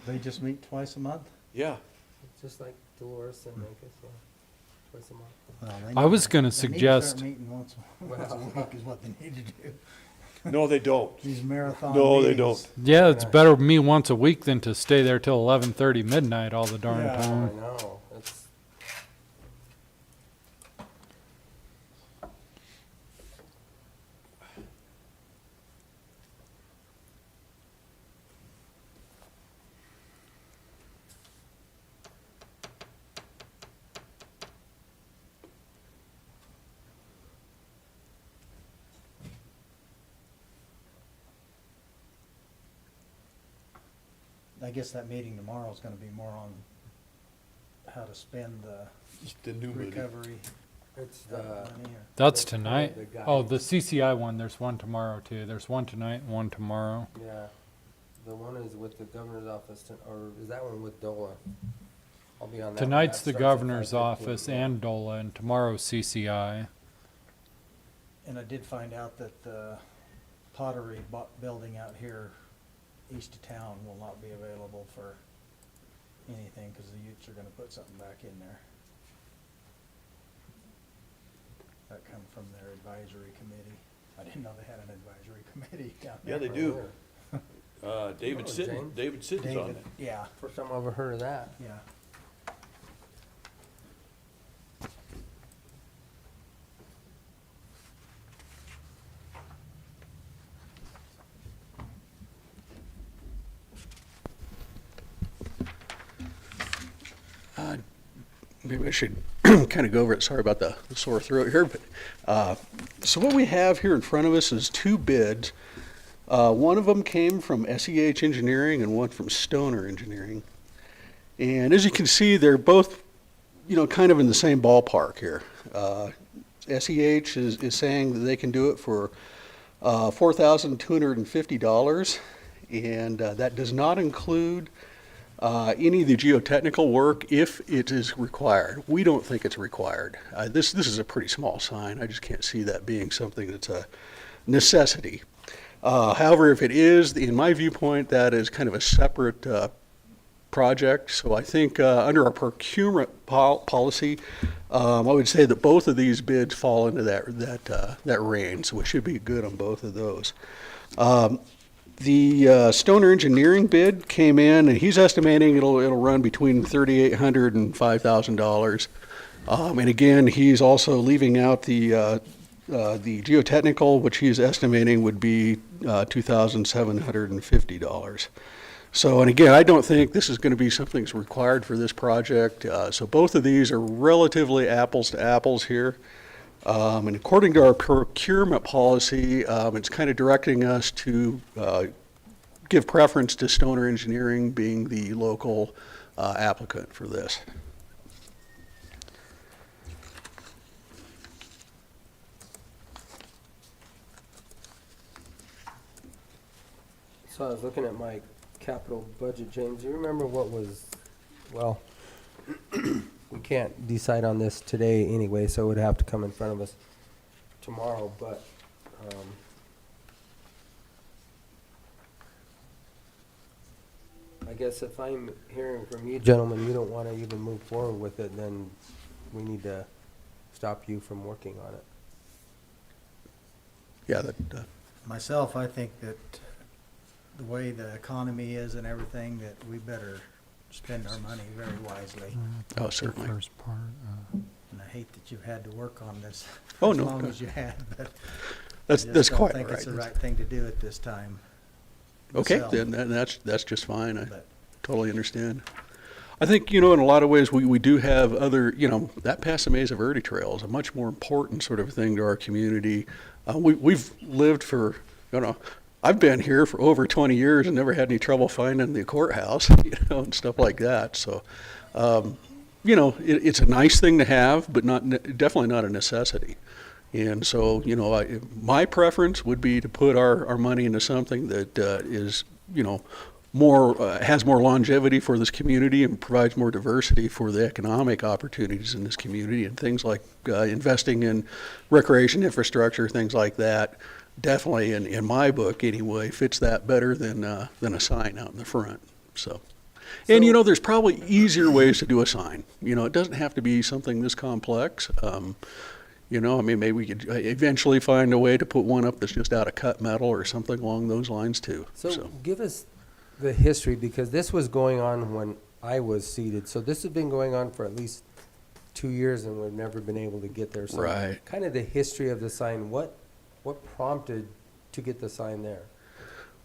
They just meet twice a month? Yeah. Just like Dolores and Memphis, yeah. Twice a month. Well, they I need was to- gonna they need to start suggest- meeting once a week is what they need to do. No, they don't. These marathon No, they meetings. don't. Yeah, it's better me once a week than to stay there till 11:30 midnight all the darn Yeah. I time. know, that's. I guess that meeting tomorrow is gonna be more on how to spend the Just the new money. recovery It's money. the. That's the tonight. guy. Oh, the CCI one, there's one tomorrow too. There's one tonight and one tomorrow. Yeah, the one is with the governor's office, or is that one with DOLA? I'll be on that one. Tonight's That the starts at governor's 5:15, office yeah. and DOLA, and tomorrow's CCI. And I did find out that the pottery building out here east of town will not be available for anything, cause the Utes are gonna put something back in there. That come from their advisory committee. I didn't know they had an advisory committee down there. Yeah, they do. David Oh, Sitten, James? David Sitten's on David, it. yeah, First time I've ever heard of that. yeah. Maybe I should kind of go over it. Sorry about the sore throat here. But so what we have here in front of us is two bids. One of them came from SEH Engineering and one from Stoner Engineering. And as you can see, they're both, kind of in the same ballpark here. SEH is saying that they can do it for $4,250, and that does not include any of the geotechnical work if it is required. We don't think it's required. This is a pretty small sign. I just can't see that being something that's a necessity. However, if it is, in my viewpoint, that is kind of a separate project. So I think under our procurement policy, I would say that both of these bids fall into that range. So it should be good on both of those. The Stoner Engineering bid came in, and he's estimating it'll run between $3,800 and $5,000. And again, he's also leaving out the the geotechnical, which he is estimating would be $2,750. So, and again, I don't think this is going to be something that's required for this project. So both of these are relatively apples to apples here. And according to our procurement policy, it's kind of directing us to give preference to Stoner Engineering being the local applicant for this. So I was looking at my capital budget, James. You remember what was, well, we can't decide on this today anyway, so it would have to come in front of us tomorrow, but, I guess if I'm hearing from you gentlemen, you don't want to even move forward with it, then we need to stop you from working on it. Yeah, that, Myself, I think that the way the economy is and everything, that we better spend our money very wisely. oh, certainly. First part, And I hate that you've had to work on this Oh, as no, long no. as you have, but That's quite I think it's the right. right thing to do at this time. Okay, myself. then that's just fine. I But- totally understand. I think, in a lot of ways, we do have other, that Paso Mesa Verde Trail is a much more important sort of thing to our community. We've lived for, I've been here for over 20 years and never had any trouble finding the courthouse, and stuff like that. So, it's a nice thing to have, but definitely not a necessity. And so, my preference would be to put our money into something that is, has more longevity for this community and provides more diversity for the economic opportunities in this community, and things like investing in recreation infrastructure, things like that. Definitely, in my book anyway, fits that better than a sign out in the front. So, and there's probably easier ways to do a sign. It doesn't have to be something this complex. Maybe we could eventually find a way to put one up that's just out of cut metal or something along those lines too. So give us the history, because this was going on when I was seated. So this has been going on for at least 2 years, and we've never been able to get there. So Right. kind of the history of the sign. What prompted to get the sign there?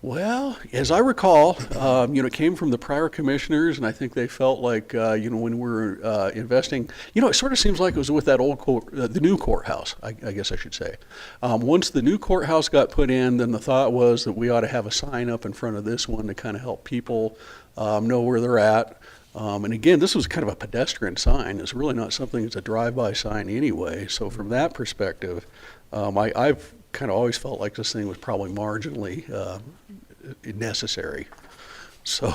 Well, as I recall, it came from the prior commissioners, and I think they felt like, when we were investing, it sort of seems like it was with that old the new courthouse, I guess I should say. Once the new courthouse got put in, then the thought was that we ought to have a sign up in front of this one to kind of help people know where they're at. And again, this was kind of a pedestrian sign. It's really not something that's a drive-by sign anyway. So from that perspective, I've kind of always felt like this thing was probably marginally necessary. So,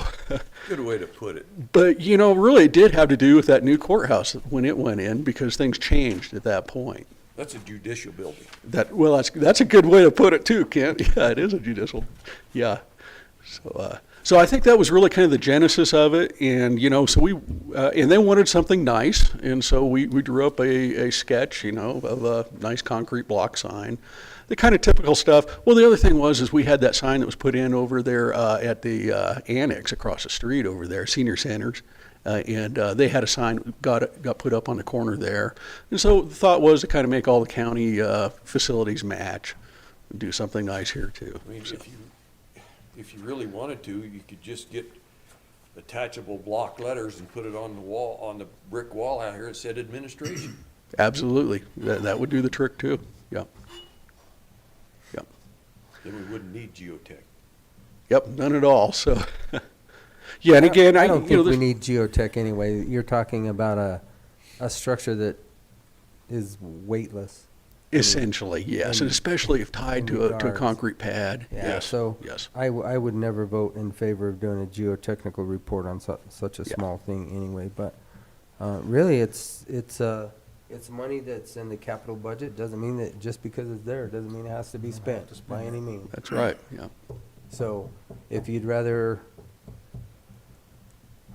Good way to put it. but really it did have to do with that new courthouse when it went in, because things changed at that point. That's a judicial building. That's a good way to put it too, Kent. Yeah, it is a judicial. Yeah. So I think that was really kind of the genesis of it, and so we and they wanted something nice, and so we drew up a sketch, of a nice concrete block sign, the kind of typical stuff. Well, the other thing was we had that sign that was put in over there at the annex across the street over there, senior centers, and they had a sign got put up on the corner there, and so the thought was to kind of make all the county facilities match, and do something nice here too. I mean, So. if you really wanted to, you could just get attachable block letters and put it on the wall, on the brick wall out here that said administration. Absolutely, that would do the trick too. Yeah. Yep. Then we wouldn't need geotech. Yep, none at all. So, yeah, and again, I don't think we there's- need geotech anyway. You're talking about a structure that is weightless. essentially, yes, and especially if tied to a regards. concrete pad. Yeah, Yes, so yes. I would never vote in favor of doing a geotechnical report on such a Yeah. small thing anyway, but really, it's money that's in the capital budget. Doesn't mean that just because it's there, doesn't mean it has to be spent by any means. That's right, yeah. So if you'd rather,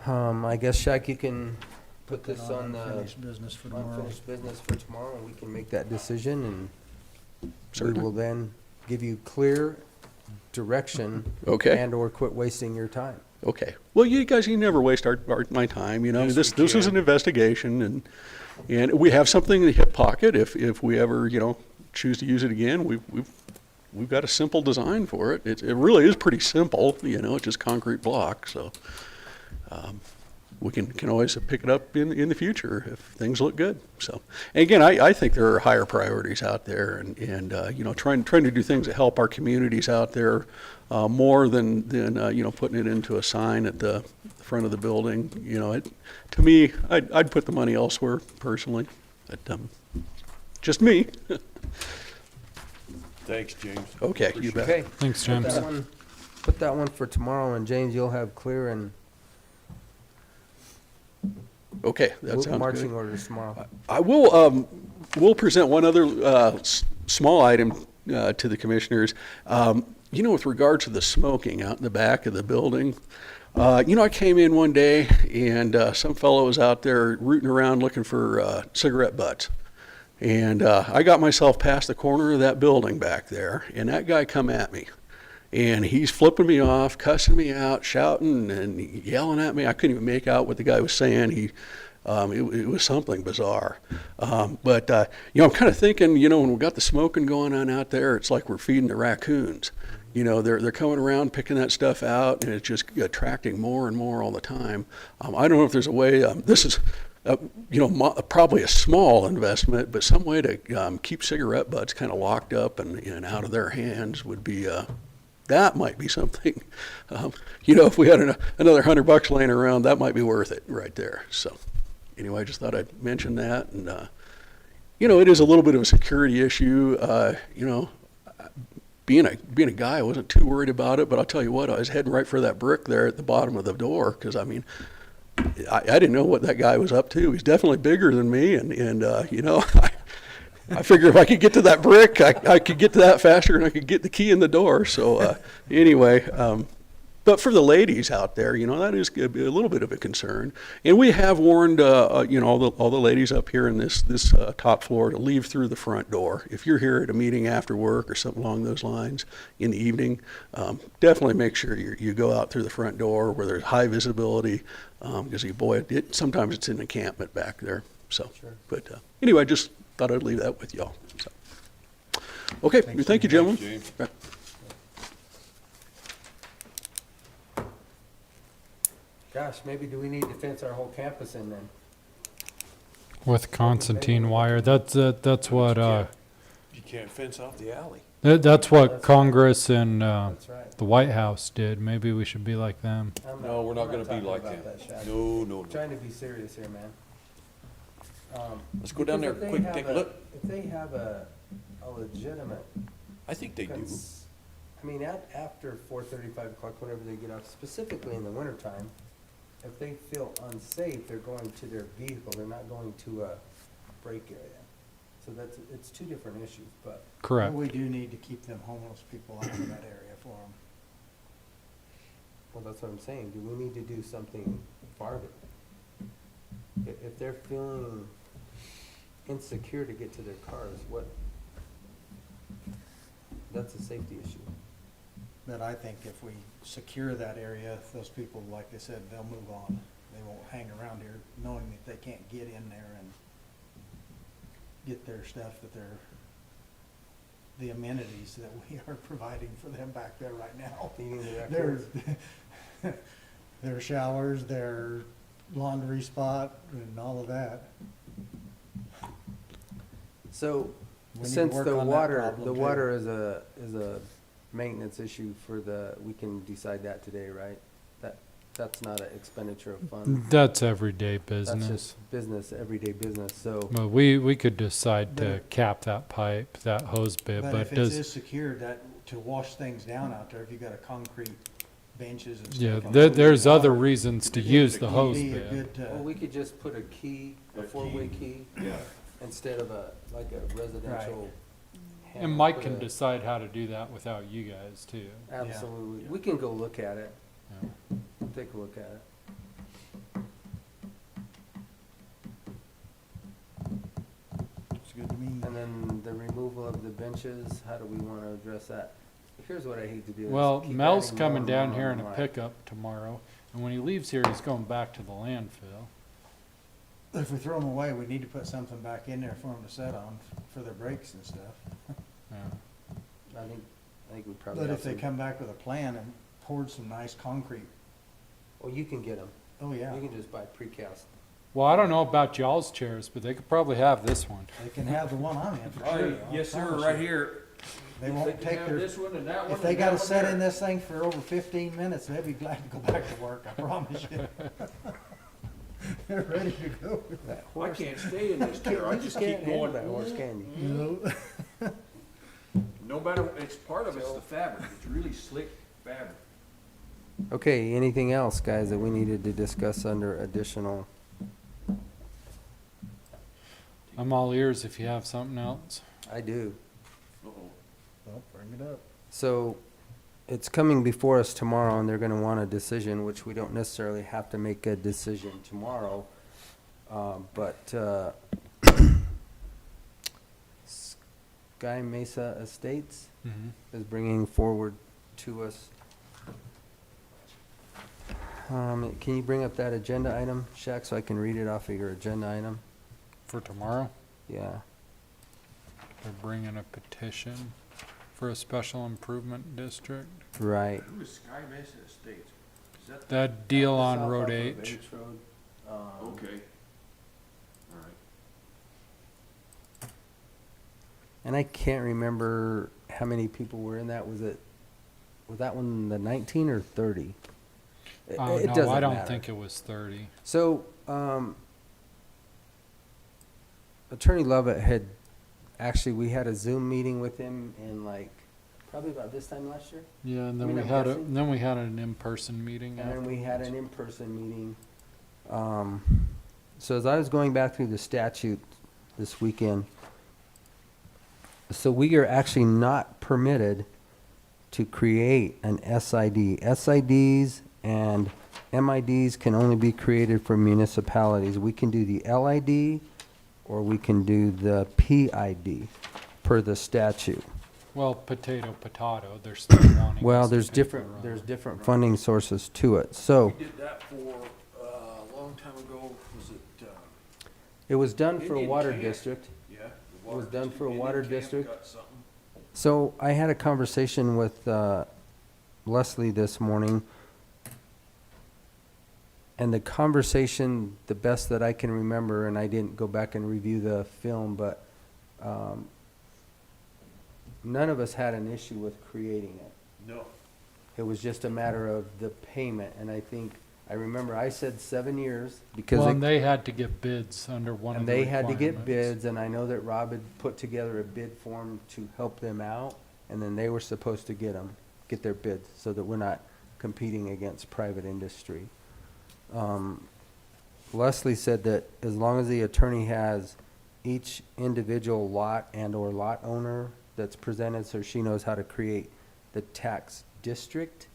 I guess, Shaq, you can put this on the Unfinished business for tomorrow. unfinished business for tomorrow, and we can make that decision, and we Certainly. will then give you clear direction. Okay. And/or quit wasting your time. Okay. Well, you guys, you never waste my time, Yes, This we is can. an investigation, and we have something in the hip pocket if we ever, choose to use it again, we've got a simple design for it. It really is pretty simple, you know, it's just concrete block, so we can always pick it up in the future if things look good. So, and again, I think there are higher priorities out there, and you know, trying to do things that help our communities out there more than you know, putting it into a sign at the front of the building. You know, to me, I'd put the money elsewhere personally. But, just me. Thanks, James. Okay, you bet. Okay. Thanks, James. Put that one for tomorrow, and James, you'll have clear and Okay, that sounds marching good. orders tomorrow. I will, we'll present one other small item to the commissioners. You know, with regard to the smoking out in the back of the building, you know, I came in one day and some fellow was out there rooting around looking for cigarette butts. And I got myself past the corner of that building back there, and that guy come at me. And he's flipping me off, cussing me out, shouting and yelling at me. I couldn't even make out what the guy was saying. It was something bizarre. But you know, I'm kind of thinking, you know, when we got the smoking going on out there, it's like we're feeding the raccoons. You know, they're coming around picking that stuff out, and it's just attracting more and more all the time. I don't know if there's a way. This is, you know, probably a small investment, but some way to keep cigarette butts kind of locked up and out of their hands would be. That might be something. You know, if we had another $100 laying around, that might be worth it right there. So, anyway, I just thought I'd mention that, and you know, it is a little bit of a security issue. You know, being a guy, I wasn't too worried about it, but I'll tell you what, I was heading right for that brick there at the bottom of the door, because I mean, I didn't know what that guy was up to. He's definitely bigger than me, and you know, I figure if I could get to that brick, I could get to that faster, and I could get the key in the door. So anyway, but for the ladies out there, you know, that is a little bit of a concern. And we have warned, you know, all the ladies up here in this top floor to leave through the front door. If you're here at a meeting after work or something along those lines in the evening, definitely make sure you go out through the front door where there's high visibility, because boy, sometimes it's an encampment back there. So, Sure. But anyway, just thought I'd leave that with y'all. So. Okay, thank you, gentlemen. James. Right. Gosh, maybe do we need to fence our whole campus in then? With Constantine wire, that's what You can't fence off the alley. that's what Congress and That's right. the White House did. Maybe we should be like them. No, we're not gonna be talking like about that. Shaq. No. I'm trying to be serious here, man. Let's go down there Because if quick they and take a have look. If they have a legitimate, I think they do. I mean, after 4:30, 5 o'clock, whenever they get off, specifically in the wintertime, if they feel unsafe, they're going to their vehicle, they're not going to a break area. So it's two different issues, but. Correct. We do need to keep them homeless people out of that area for them. Well, that's what I'm saying. Do we need to do something farther? If they're feeling insecure to get to their cars, that's a safety issue. But I think if we secure that area, those people, like I said, they'll move on. They won't hang around here knowing that they can't get in there and get their stuff, the amenities that we are providing for them back there right now. Feeding the raccoons. Their showers, their laundry spot, and all of that. So, We need to since work the on that water, problem, too. is a maintenance issue we can decide that today, right? That's not an expenditure of funds. That's everyday That's business. just business, everyday business, so. Well, we could decide to But- cap that pipe, that hose bit, But but if it does, is secured, to wash things down out there, if you got a concrete benches and stuff. yeah, on there's the other water, reasons to it'd use the be hose a bit. good, Well, we could just put a key, a four-way key, instead of a residential. And handle, Mike put can a- decide how to do that without you guys too. Absolutely. We can go look at it. Yeah. We'll take a look at it. It's good to me. And then the removal of the benches, how do we want to address that? Here's what I hate to do. is Well, keep Mel's adding coming more down and more here in and a more. pickup tomorrow, and when he leaves here, he's going back to the landfill. If we throw them away, we need to put something back in there for them to set on for their brakes and stuff. Yeah. I think we probably But have if they some- come back with a plan and poured some nice concrete, Oh, you can get them. oh yeah, You can just buy precast. Well, I don't know about y'all's chairs, but they could probably have this one. they can have the one I'm in for Oh, sure. I yes, sir, promise right you. here. They If won't can take have their, this one and that one if they and that gotta one sit there. in this thing for over 15 minutes, they'll be glad to go back to work, I promise you. They're ready to go. I can't stay in this chair, I just keep going. that horse, can you? No. No matter, it's part of it's the fabric, it's really slick fabric. Okay, anything else, guys, that we needed to discuss under additional? I'm all ears if you have something else. I do. Uh-oh. Well, bring it up. So it's coming before us tomorrow, and they're gonna want a decision, which we don't necessarily have to make a decision tomorrow. But Sky Mesa Estates is bringing forward to us. Can you bring up that agenda item, Shaq, so I can read it off of your agenda item? For tomorrow, Yeah. they're bringing a petition for a special improvement district. Right. Who is Sky Mesa Estates? Is that? That deal on South Road off of H. Road. Okay. All right. And I can't remember how many people were in that. Was that one the 19 or 30? Oh, It no, doesn't I don't matter. think it was 30. So, Attorney Lovett we had a Zoom meeting with him in probably about this time last year. Yeah, and I then mean, we I'm had guessing. then we had an in-person meeting And then we had an afterwards. in-person meeting. So as I was going back through the statute this weekend, so we are actually not permitted to create an SID. SIDs and MIDs can only be created for municipalities. We can do the LID or we can do the PID per the statute. Well, potato, they're still wanting. Well, us to there's pay different, for, there's different funding sources to it. So We did that for, a long time ago, was it, it was done for a Indian water Camp? district. yeah? the It was water done district, for a Indian water Camp district. got something. So I had a conversation with Leslie this morning. And the conversation, the best that I can remember, and I didn't go back and review the film, but none of us had an issue with creating it. No. It was just a matter of the payment, and I remember I said 7 years because Well, it- and they had to get bids under one of and the they had to get requirements. bids, and I know that Rob had put together a bid form to help them out, and then they were supposed to get their bids, so that we're not competing against private industry. Leslie said that as long as the attorney has each individual lot and/or lot owner that's presented, so she knows how to create the tax district,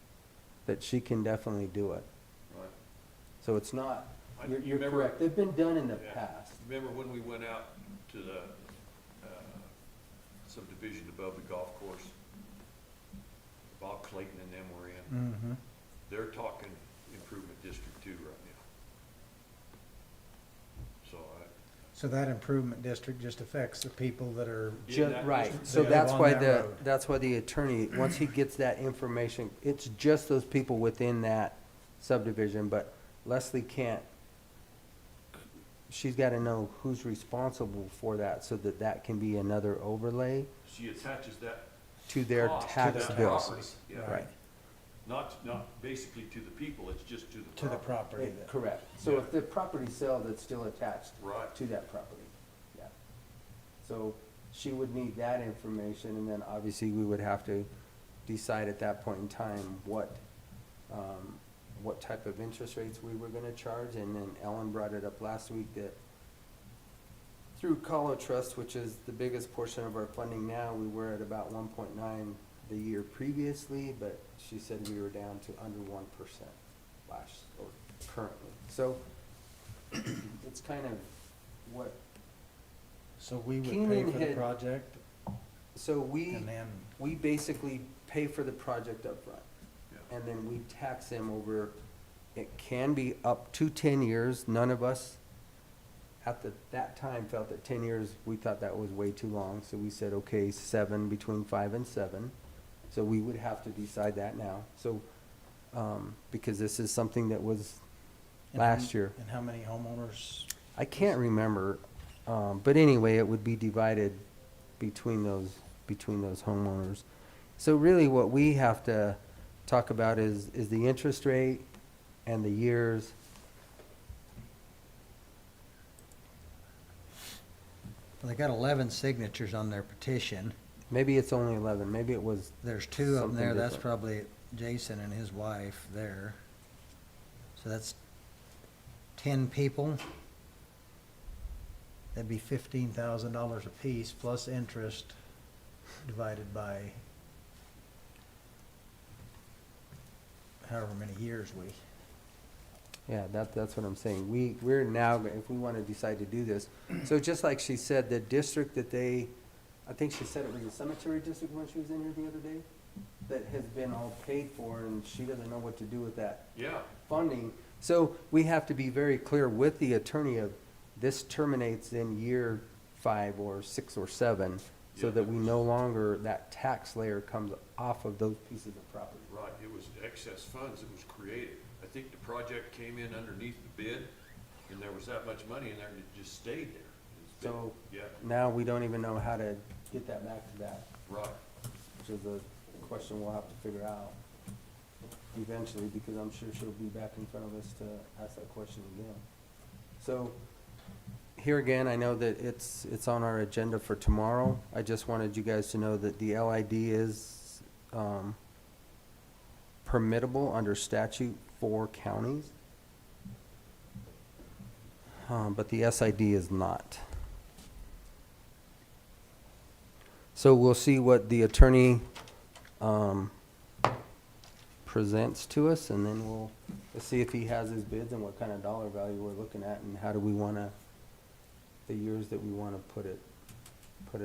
that she can definitely do it. Right. So it's not, I- you're you remember- correct, they've been done in the Yeah. past. Remember when we went out to the subdivision above the golf course? Bob Clayton and them were in. Mm-hmm. They're talking improvement district too right now. So So that improvement district just affects the people that are, In that Right, district, so they that's live on why that road. that's why the attorney, once he gets that information, it's just those people within that subdivision, but Leslie can't, she's gotta know who's responsible for that, so that that can be another overlay she attaches that to their cost to tax that bills. property. Yeah. Right. Not basically to the people, it's just to the to the property. property. that- Correct, so if the property sells, it's still attached Right. to that property, yeah. So she would need that information, and then obviously we would have to decide at that point in time what type of interest rates we were gonna charge, and then Ellen brought it up last week that through Colo Trust, which is the biggest portion of our funding now, we were at about 1.9 the year previously, but she said we were down to under 1% currently. So it's kind of what, So we would Keenan pay for the had- project so and then, we basically pay for the project up front, Yeah. and then we tax them over, it can be up to 10 years. None of us that time felt that 10 years, we thought that was way too long, so we said, okay, 7, between 5 and 7. So we would have to decide that now. So, because this is something that was last year. And how many homeowners? I can't remember, but anyway, it would be divided between those homeowners. So really what we have to talk about is the interest rate and the years. Well, they got 11 signatures on their petition. Maybe it's only 11, maybe it was. There's 2 of them something there, that's different. probably Jason and his wife there. So that's 10 people. That'd be $15,000 apiece plus interest divided by however many years we. Yeah, that's what I'm saying. We're now, if we want to decide to do this, so just like she said, the district that I think she said it was a cemetery district when she was in here the other day, that has been all paid for, and she doesn't know what to do with that Yeah. funding. So we have to be very clear with the attorney of, this terminates in year 5 or 6 or 7, so Yeah, that we no longer, that tax layer comes off of those pieces of property. Right, it was excess funds that was created. I think the project came in underneath the bid, and there was that much money in there, and it just stayed there. It's been- So Yeah, now we don't even know how to get that back to that, right. which is a question we'll have to figure out eventually, because I'm sure she'll be back in front of us to ask that question again. So, here again, I know that it's on our agenda for tomorrow. I just wanted you guys to know that the LID is, permittable under statute for counties. But the SID is not. So we'll see what the attorney, presents to us, and then we'll see if he has his bids and what kind of dollar value we're looking at, and how do we wanna, the years that we wanna put it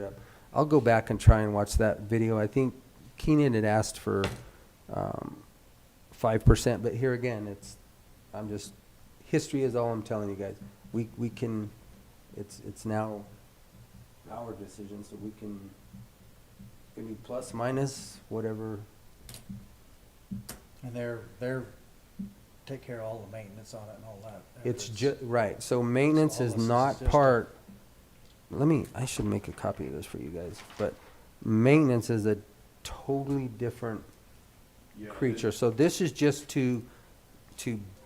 up. I'll go back and try and watch that video. I think Keenan had asked for, 5%, but here again, history is all I'm telling you guys. We can, it's now our decision, so we can, give me plus, minus, whatever. And they're take care of all the maintenance on it and all that. It's right, so maintenance So all is this is not just part, I should make a copy of this for you guys, but maintenance is a totally different Yeah, creature. So this is just to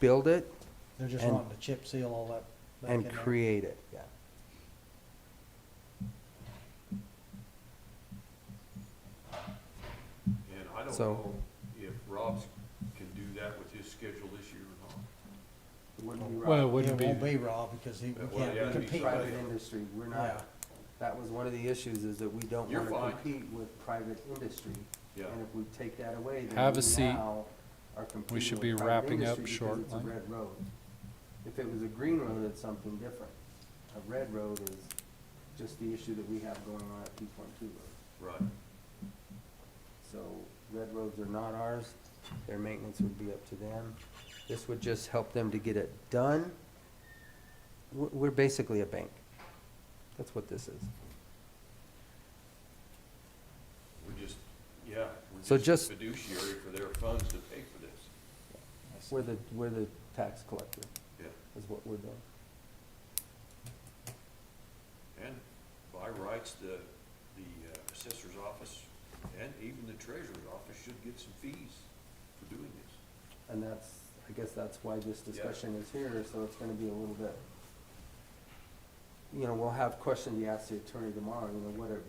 build it They're just and- wanting to chip seal all that back in and there. create it, yeah. And I don't So- know if Rob's can do that with his schedule this year or not. Well, it It wouldn't won't be, be Rob because we Well, can't yeah, it'd be compete Private with him. industry, we're Yeah. not, that was one of the issues, is that we don't You're want to fine. compete with private industry. Yeah. And if we take that away, then Have a we seat. now are competing should with be private wrapping up industry because it's a shortly. red road. If it was a green road, it's something different. A red road is just the issue that we have going on at P.2 road. Right. So red roads are not ours, their maintenance would be up to them. This would just help them to get it done. We're basically a bank. That's what this is. We're just, yeah, So we're just just- a fiduciary for their funds to pay for this. We're the tax collector, Yeah. is what we're doing. And by rights, the assessor's office and even the treasurer's office should get some fees for doing this. And I guess that's why this discussion is here, so it's gonna be a little bit, we'll have questions you ask the attorney tomorrow,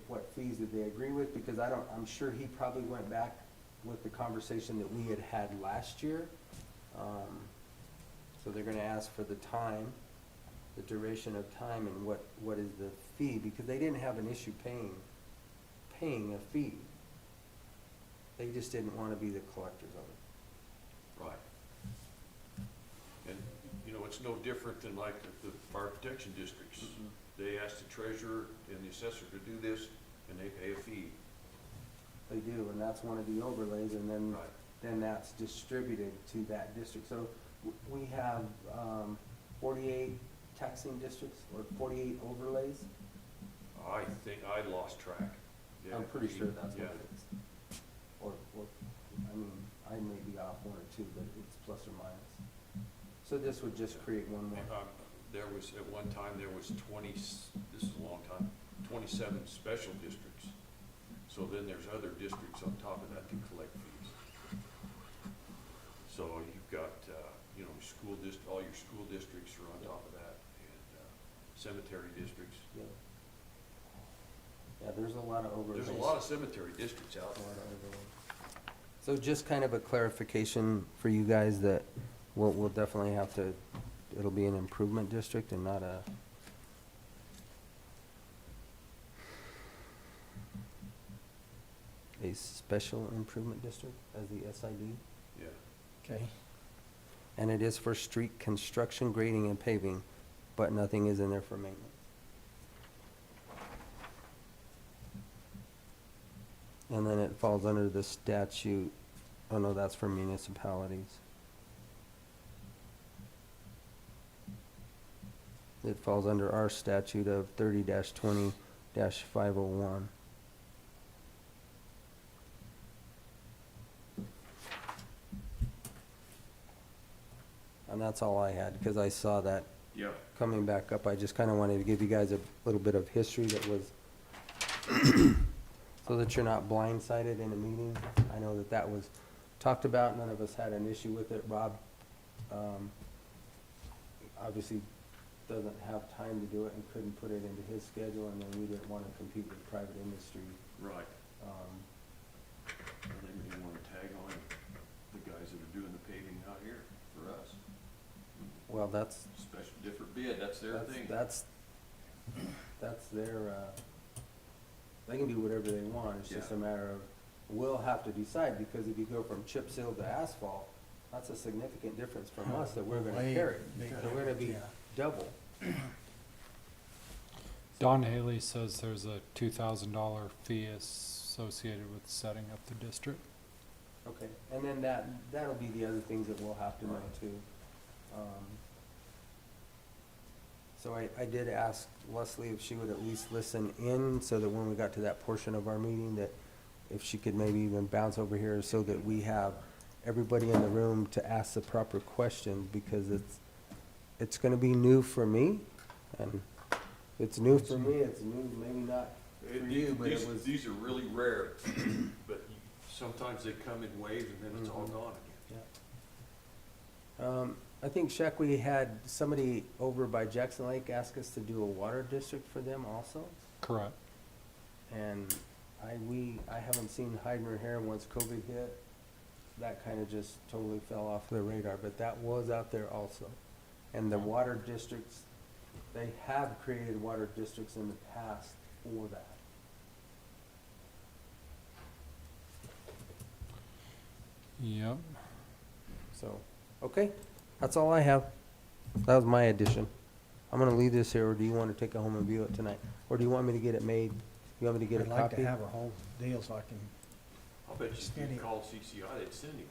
what fees did they agree with? Because I'm sure he probably went back with the conversation that we had last year. So they're gonna ask for the time, the duration of time, and what is the fee, because they didn't have an issue paying a fee. They just didn't wanna be the collectors of it. Right. And, it's no different than like the fire protection districts. They ask the treasurer and the assessor to do this, and they pay a fee. They do, and that's one of the overlays, and then, Right. then that's distributed to that district. So we have 48 taxing districts or 48 overlays? I think I lost track. Yeah, I'm pretty sure that's yeah. what it is. Or, I mean, I may be off one or two, but it's plus or minus. So this would just create one more. There was, at one time, there was 20, this is a long time, 27 special districts. So then there's other districts on top of that to collect fees. So you've got, you know, all your school districts are on top of that, and cemetery districts. Yeah. Yeah, there's a lot of overlays. There's a lot of cemetery districts out A there. lot of overlays. So just kind of a clarification for you guys that we'll definitely have to, it'll be an improvement district and not a special improvement district as the SID. Yeah. Okay. And it is for street construction, grading, and paving, but nothing is in there for maintenance. And then it falls under the statute, oh no, that's for municipalities. It falls under our statute of 30-20-501. And that's all I had, because I saw that Yeah. coming back up. I just kind of wanted to give you guys a little bit of history that was, so that you're not blindsided in a meeting. I know that that was talked about. None of us had an issue with it. Rob, obviously doesn't have time to do it and couldn't put it into his schedule, and then we didn't want to compete with private industry. Right. And then we want to tag on the guys that are doing the paving out here for us. Well, that's, Special, different bid, that's their thing. that's their, they can do whatever they want. It's just a Yeah. matter of, we'll have to decide, because if you go from chip seal to asphalt, that's a significant difference from us that we're gonna Way carry. big So we're gonna be difference, double. Don Haley says there's a $2,000 fee associated with setting up the district. Okay, and then that'll be the other things that we'll have to know too. So I did ask Leslie if she would at least listen in, so that when we got to that portion of our meeting, that if she could maybe even bounce over here, so that we have everybody in the room to ask the proper questions, because it's gonna be new for me, and it's new for me, it's new, maybe not for you, but it was. These are really rare, but sometimes they come in waves and then it's all gone again. I think, Shaq, we had somebody over by Jackson Lake ask us to do a water district for them also. Correct. And I haven't seen hide nor hair once COVID hit. That kind of just totally fell off the radar, but that was out there also. And the water districts, they have created water districts in the past for that. Yep. So, okay, that's all I have. That was my addition. I'm gonna leave this here, or do you want to take it home and view it tonight? Or do you want me to get it made? You want me to get a I'd like copy? to have a whole deal so I can, I'll bet you if Steady. you called CCI, they'd send him.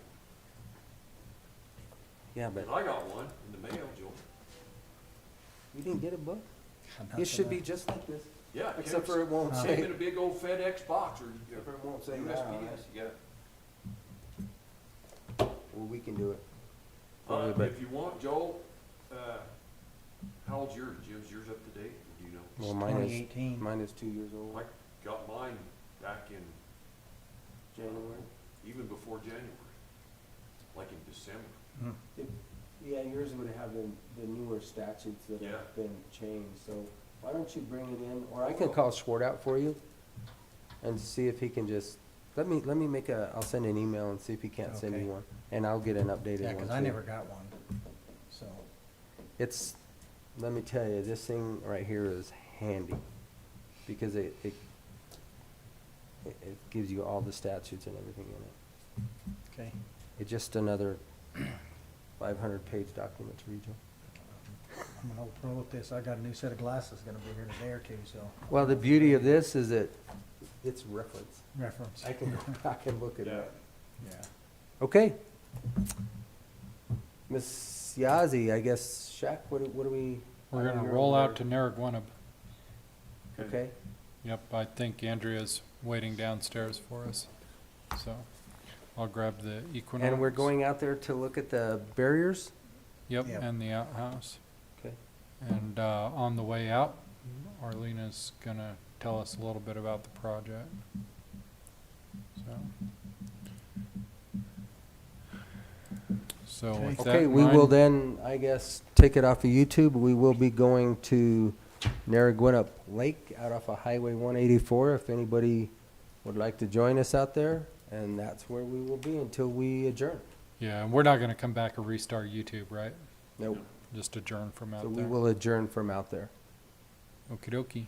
Yeah, but And I got one in the mail, Joe. you didn't get a book? I'm not It should gonna- be just like this, Yeah. except for it won't Came say. in a big old FedEx box or If it won't say that on USPS, it. you got it. Well, we can do it. Probably, but, If you want, Joel, how old's yours? Is yours up to date? Do you know? well, 2018. mine is 2 years old. I got mine back in, January. even before January, like in December. Yeah, yours would have the newer statutes that Yeah. have been changed, so why don't you bring it in, or I can call Swart out for you and see if he can just, let me make I'll send an email and see if he can't send Okay. you one, and I'll get an updated one Yeah, because I too. never got one, so. It's, let me tell you, this thing right here is handy, because it gives you all the statutes and everything in it. Okay. It's just another 500-page document to read you. I'm an old pro at this. I got a new set of glasses gonna be here today or two, so. Well, the beauty of this is that it's reference. Reference. I can look it up. Yeah. Okay. Miss Yazzie, I guess, Shaq, what do we, We're gonna roll out to Narragansett. Okay? Yep, I think Andrea's waiting downstairs for us, so I'll grab the Equinox. And we're going out there to look at the barriers? Yep, Yep. and the outhouse. Okay. And on the way out, Arlena's gonna tell us a little bit about the project. So with that Okay, in we will mind- then, I guess, take it off of YouTube. We will be going to Narragansett Lake out off of Highway 184, if anybody would like to join us out there. And that's where we will be until we adjourn. Yeah, and we're not gonna come back and restart YouTube, right? Nope. Just adjourn from out So there. we will adjourn from out there. Okie dokie.